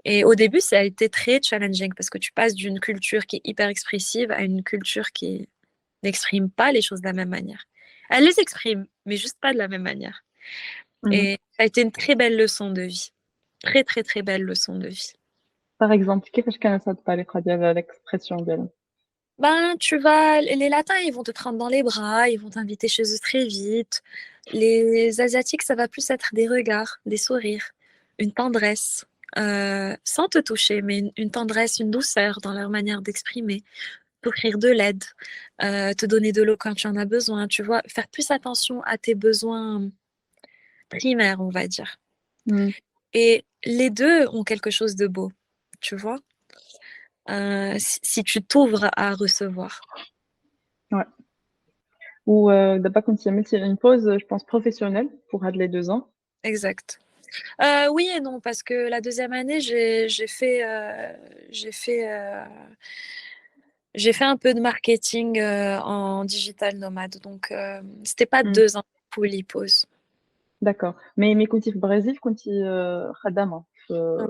Et au début, ça a été très challenging parce que tu passes d'une culture qui est hyper expressive à une culture qui n'exprime pas les choses de la même manière. Elle les exprime, mais juste pas de la même manière. Mhm. Et ça a été une très belle leçon de vie. Très, très, très belle leçon de vie. Par exemple, كيفاش كانت هاد الطريقة ديال l'expression ديالهم؟ Ben, les latins, ils vont te prendre dans les bras, ils vont t'inviter chez eux très vite. Les asiatiques, ça va plus être des regards, des sourires, une tendresse, sans te toucher, mais une tendresse, une douceur dans leur manière d'exprimer, t'offrir de l'aide, te donner de l'eau quand tu en as besoin, tu vois, faire plus attention à tes besoins primaires, on va dire. إمم. Et les deux ont quelque chose de beau, tu vois. si tu t'ouvres à recevoir. Ouais. Ou d'abord quand il y a une pause, je pense, professionnelle pour les 2 ans. Exact. Oui et non, parce que la deuxième année, j'ai fait un peu de marketing en digital nomade. Donc, c'était pas Hmm. 2 ans pour pause. D'accord. Mais quand tu es au Brésil, quand tu es khadama, Ouais,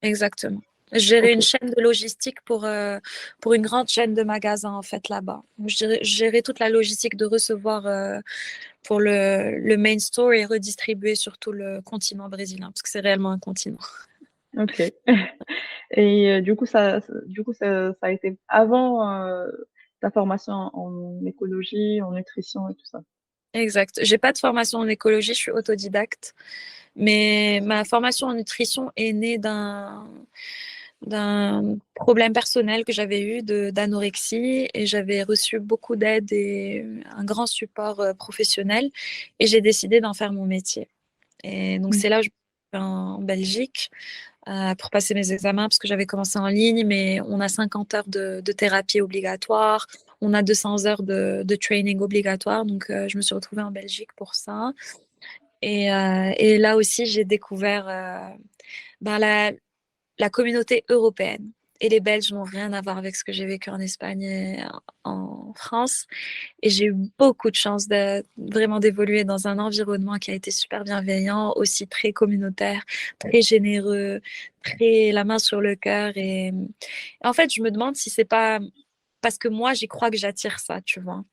exactement. Je gérais ok. une chaîne de logistique pour une grande chaîne de magasins, en fait, là-bas. Je gérais toute la logistique de recevoir pour le main store et redistribuer sur tout le continent brésilien, parce que c'est réellement un continent. Ok. Et ça a été avant ta formation en écologie, en nutrition et tout ça. Exact. J'ai pas de formation en écologie, je suis autodidacte, mais ma formation en nutrition est née d'un problème personnel que j'avais eu d'anorexie et j'avais reçu beaucoup d'aide et un grand support professionnel et j'ai décidé d'en faire mon métier. Et donc Mm. c'est là où je suis en Belgique pour passer mes examens parce que j'avais commencé en ligne, mais on a 50 heures de thérapie obligatoire, on a 200 heures de training obligatoire, donc je me suis retrouvée en Belgique pour ça. Et là aussi, j'ai découvert ben, la communauté européenne. Et les Belges n'ont rien à voir avec ce que j'ai vécu en Espagne et en France. Et j'ai eu beaucoup de chance vraiment d'évoluer dans un environnement qui a été super bienveillant, aussi très communautaire, très généreux, très la main sur le cœur. Et en fait, je me demande si c'est pas parce que moi, j'y crois que j'attire ça, tu vois.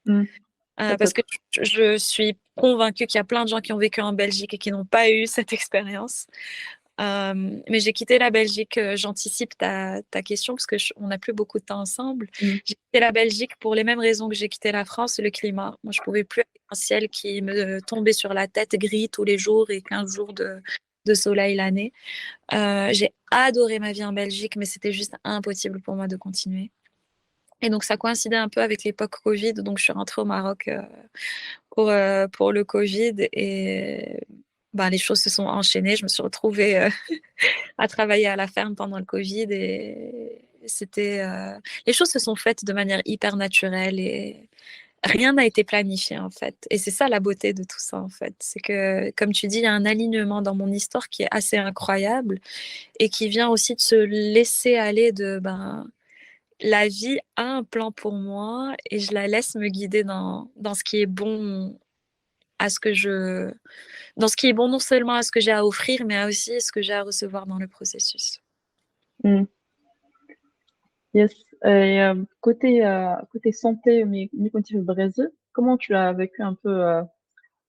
Mm. Parce que Peut-être. je suis convaincue qu'il y a plein de gens qui ont vécu en Belgique et qui n'ont pas eu cette expérience. Mais j'ai quitté la Belgique, j'anticipe ta question parce on n'a plus beaucoup de temps ensemble. Mm. J'ai quitté la Belgique pour les mêmes raisons que j'ai quitté la France, le climat. Moi, je pouvais plus avoir un ciel qui me tombait sur la tête gris tous les jours et 15 jours de soleil l'année. J'ai adoré ma vie en Belgique, mais c'était juste impossible pour moi de continuer. Et donc, ça coïncidait un peu avec l'époque Covid. Donc, je suis rentrée au Maroc pour le Covid et ben, les choses se sont enchaînées. Je me suis retrouvée à travailler à la ferme pendant le Covid et les choses se sont faites de manière hyper naturelle et rien n'a été planifié en fait. Et c'est ça la beauté de tout ça en fait. C'est que, comme tu dis, il y a un alignement dans mon histoire qui est assez incroyable et qui vient aussi de se laisser aller la vie a un plan pour moi et je la laisse me guider dans ce qui est bon à ce que dans ce qui est bon non seulement à ce que j'ai à offrir, mais aussi à ce que j'ai à recevoir dans le processus. Mm. Yes. Et côté santé, mais quand tu es au Brésil, comment tu as vécu un peu,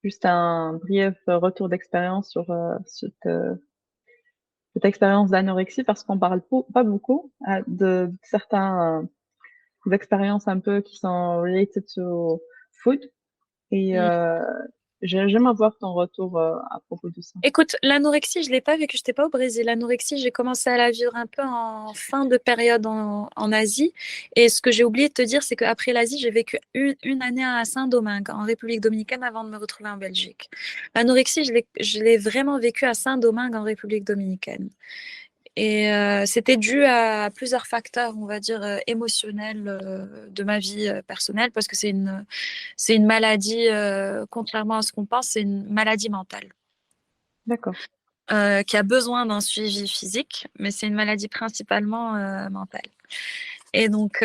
juste un brief retour d'expérience sur cette expérience d'anorexie, parce qu'on parle pas beaucoup de certaines expériences un peu qui sont related to food. Et Mm. j'aime avoir ton retour à propos de ça. Écoute, l'anorexie, je ne l'ai pas vécu, je n'étais pas au Brésil. L'anorexie, j'ai commencé à la vivre un peu en fin de période en Asie. Et ce que j'ai oublié de te dire, c'est qu'après l'Asie, j'ai vécu une année à Saint-Domingue, en République dominicaine, avant de me retrouver en Belgique. L'anorexie, je l'ai vraiment vécu à Saint-Domingue, en République dominicaine. Et c'était dû à plusieurs facteurs, on va dire, émotionnels de ma vie personnelle, parce que c'est une maladie, contrairement à ce qu'on pense, c'est une maladie mentale. D'accord. Qui a besoin d'un suivi physique, mais c'est une maladie principalement mentale. Et donc,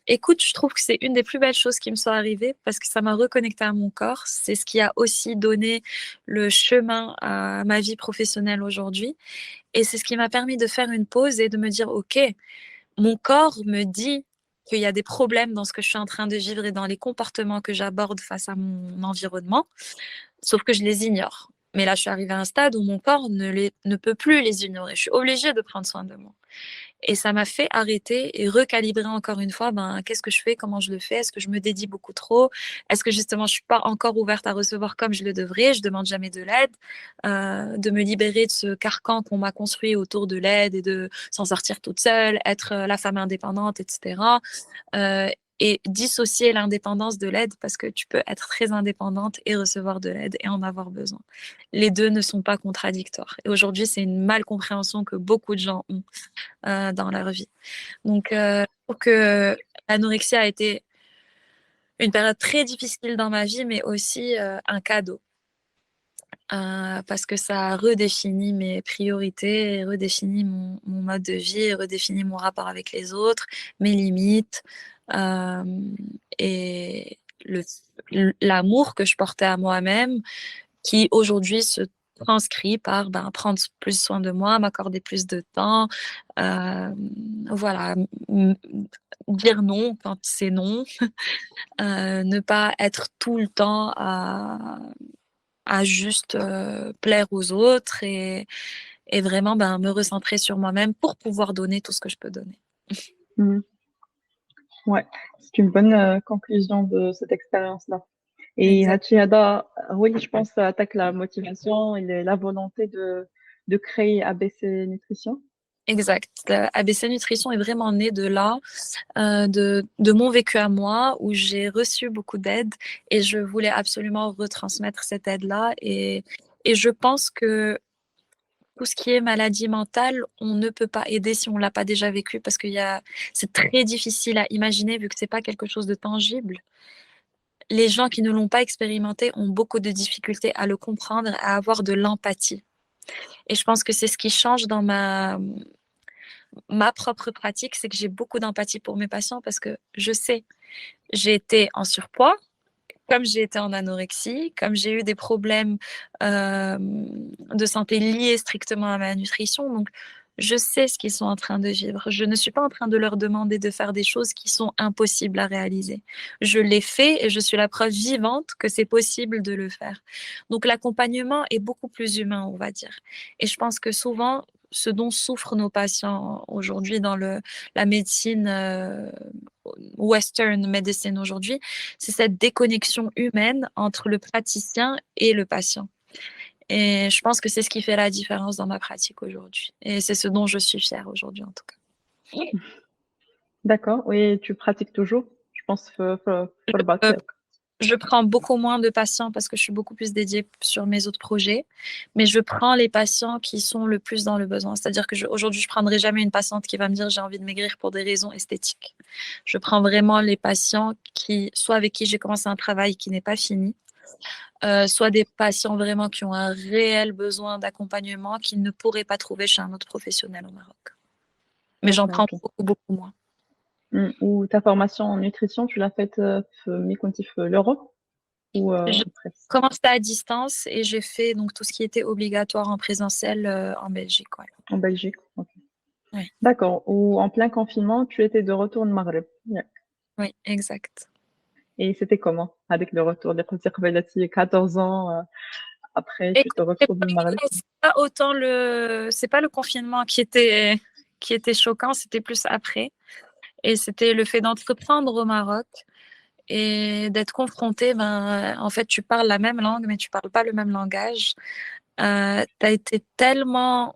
écoute, je trouve que c'est une des plus belles choses qui me sont arrivées parce que ça m'a reconnectée à mon corps. C'est ce qui a aussi donné le chemin à ma vie professionnelle aujourd'hui. Et c'est ce qui m'a permis de faire une pause et de me dire, OK, mon corps me dit qu'il y a des problèmes dans ce que je suis en train de vivre et dans les comportements que j'aborde face à mon environnement, sauf que je les ignore. Mais là, je suis arrivée à un stade où mon corps ne peut plus les ignorer. Je suis obligée de prendre soin de moi. Et ça m'a fait arrêter et recalibrer encore une fois, qu'est-ce que je fais, comment je le fais, est-ce que je me dédie beaucoup trop, est-ce que justement je suis pas encore ouverte à recevoir comme je le devrais, je demande jamais de l'aide, de me libérer de ce carcan qu'on m'a construit autour de l'aide et de s'en sortir toute seule, être la femme indépendante, etc. et dissocier l'indépendance de l'aide parce que tu peux être très indépendante et recevoir de l'aide et en avoir besoin. Les deux ne sont pas contradictoires. Et aujourd'hui, c'est une malcompréhension que beaucoup de gens ont dans leur vie. Donc, je trouve que l'anorexie a été une période très difficile dans ma vie, mais aussi un cadeau. Parce que ça a redéfini mes priorités, redéfini mon mode de vie, redéfini mon rapport avec les autres, mes limites et l'amour que je portais à moi-même qui aujourd'hui se transcrit par prendre plus soin de moi, m'accorder plus de temps, voilà, dire non quand c'est non, ne pas être tout le temps à juste plaire aux autres et vraiment me recentrer sur moi-même pour pouvoir donner tout ce que je peux donner. Ouais, c'est une bonne conclusion de cette expérience-là. Et Exact. Hachiada, oui, je pense, attaque la motivation et la volonté de créer ABC Nutrition. Exact. ABC Nutrition est vraiment né de là, de mon vécu à moi, où j'ai reçu beaucoup d'aide et je voulais absolument retransmettre cette aide-là. Et je pense que tout ce qui est maladie mentale, on ne peut pas aider si on ne l'a pas déjà vécu parce que c'est très difficile à imaginer vu que ce n'est pas quelque chose de tangible. Les gens qui ne l'ont pas expérimenté ont beaucoup de difficultés à le comprendre, à avoir de l'empathie. Et je pense que c'est ce qui change dans ma propre pratique, c'est que j'ai beaucoup d'empathie pour mes patients parce que je sais, j'ai été en surpoids, comme j'ai été en anorexie, comme j'ai eu des problèmes de santé liés strictement à ma nutrition. Donc, je sais ce qu'ils sont en train de vivre. Je ne suis pas en train de leur demander de faire des choses qui sont impossibles à réaliser. Je l'ai fait et je suis la preuve vivante que c'est possible de le faire. Donc, l'accompagnement est beaucoup plus humain, on va dire. Et je pense que souvent, ce dont souffrent nos patients aujourd'hui dans la médecine Western medicine aujourd'hui, c'est cette déconnexion humaine entre le praticien et le patient. Et je pense que c'est ce qui fait la différence dans ma pratique aujourd'hui. Et c'est ce dont je suis fière aujourd'hui, en tout cas. D'accord. Oui, tu pratiques toujours. Je pense Je prends beaucoup moins de patients parce que je suis beaucoup plus dédiée sur mes autres projets, mais je prends les patients qui sont le plus dans le besoin. C'est-à-dire que aujourd'hui, je prendrai jamais une patiente qui va me dire j'ai envie de maigrir pour des raisons esthétiques. Je prends vraiment les patients soit avec qui j'ai commencé un travail qui n'est pas fini, soit des patients vraiment qui ont un réel besoin d'accompagnement qu'ils ne pourraient pas trouver chez un autre professionnel au Maroc. Mais j'en prends beaucoup, beaucoup moins. Ou ta formation en nutrition, tu l'as faite l'Europe ou J'ai commencé à distance et j'ai fait donc tout ce qui était obligatoire en présentiel en Belgique. Ouais. En Belgique, ok. Ouais. D'accord. Ou en plein confinement, tu étais de retour au Maghreb. Yeah. Oui, exact. Et c'était comment avec le retour des 14 ans après, tu te retrouves au Maghreb? C'est pas le confinement qui était choquant, c'était plus après. Et c'était le fait d'entreprendre au Maroc et d'être confronté, en fait, tu parles la même langue, mais tu parles pas le même langage. Tu as été tellement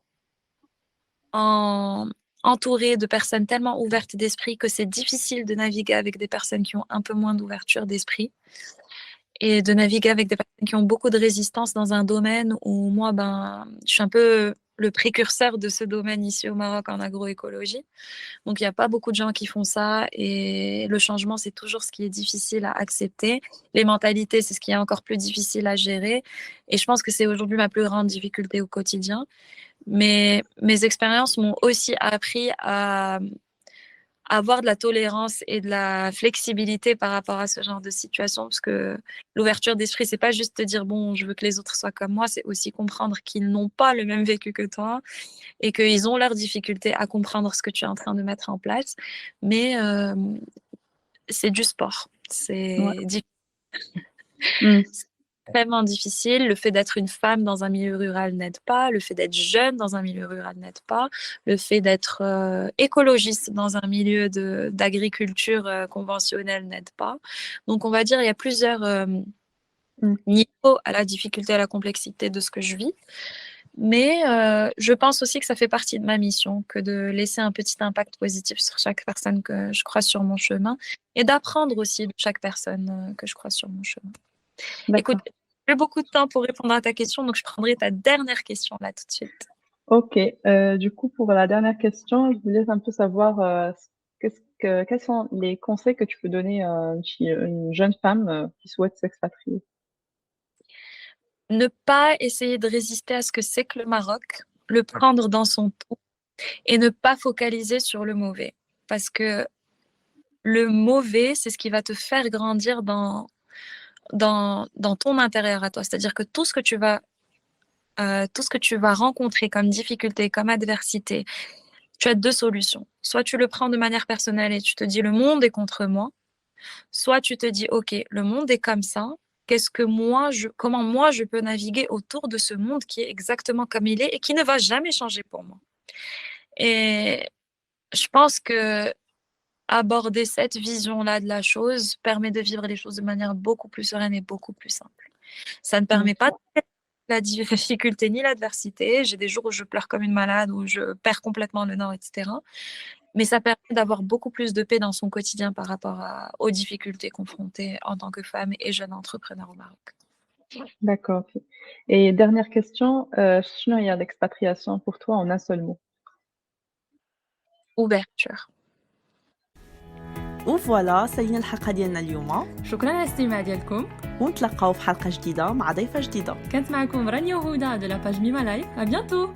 entouré de personnes tellement ouvertes d'esprit que c'est difficile de naviguer avec des personnes qui ont un peu moins d'ouverture d'esprit et de naviguer avec des personnes qui ont beaucoup de résistance dans un domaine où moi, je suis un peu le précurseur de ce domaine ici au Maroc en agroécologie. Donc, il n'y a pas beaucoup de gens qui font ça et le changement, c'est toujours ce qui est difficile à accepter. Les mentalités, c'est ce qui est encore plus difficile à gérer. Et je pense que c'est aujourd'hui ma plus grande difficulté au quotidien. Mais mes expériences m'ont aussi appris à avoir de la tolérance et de la flexibilité par rapport à ce genre de situation, parce que l'ouverture d'esprit, c'est pas juste te dire bon, je veux que les autres soient comme moi, c'est aussi comprendre qu'ils n'ont pas le même vécu que toi et qu'ils ont leurs difficultés à comprendre ce que tu es en train de mettre en place. Mais c'est du sport, c'est extrêmement difficile. Le fait d'être une femme dans un milieu rural n'aide pas. Le fait d'être jeune dans un milieu rural n'aide pas. Le fait d'être écologiste dans un milieu d'agriculture conventionnelle n'aide pas. Donc, on va dire il y a plusieurs niveaux à la difficulté, à la complexité de ce que je vis. Mais je pense aussi que ça fait partie de ma mission, que de laisser un petit impact positif sur chaque personne que je croise sur mon chemin et d'apprendre aussi de chaque personne que je croise sur mon chemin. Écoute, D'accord. j'ai beaucoup de temps pour répondre à ta question, donc je prendrai ta dernière question là tout de suite. Ok. Du coup, pour la dernière question, je voulais un peu savoir quels sont les conseils que tu peux donner à une jeune femme qui souhaite s'expatrier. Ne pas essayer de résister à ce que c'est que le Maroc, le prendre dans son temps et ne pas focaliser sur le mauvais. Parce que le mauvais, c'est ce qui va te faire grandir dans ton intérieur à toi. C'est-à-dire que tout ce que tu vas rencontrer comme difficulté, comme adversité, tu as deux solutions. Soit tu le prends de manière personnelle et tu te dis le monde est contre moi, soit tu te dis ok, le monde est comme ça. Comment moi je peux naviguer autour de ce monde qui est exactement comme il est et qui ne va jamais changer pour moi. Et je pense que aborder cette vision-là de la chose permet de vivre les choses de manière beaucoup plus sereine et beaucoup plus simple. Ça ne permet pas de la difficulté ni l'adversité. J'ai des jours où je pleure comme une malade, où je perds complètement le nord, etc. Mais ça permet d'avoir beaucoup plus de paix dans son quotidien par rapport aux difficultés confrontées en tant que femme et jeune entrepreneur au Maroc. D'accord. Ok. Et dernière question, شنو هي l'expatriation pour toi en un seul mot? Ouverture. وفوالا سالينا الحلقة ديالنا اليوم، شكرا على الاستماع ديالكم. ونتلقاو في حلقة جديدة مع ضيفة جديدة. كانت معكم رانيا وهدى de la page Mimalaï. À bientôt.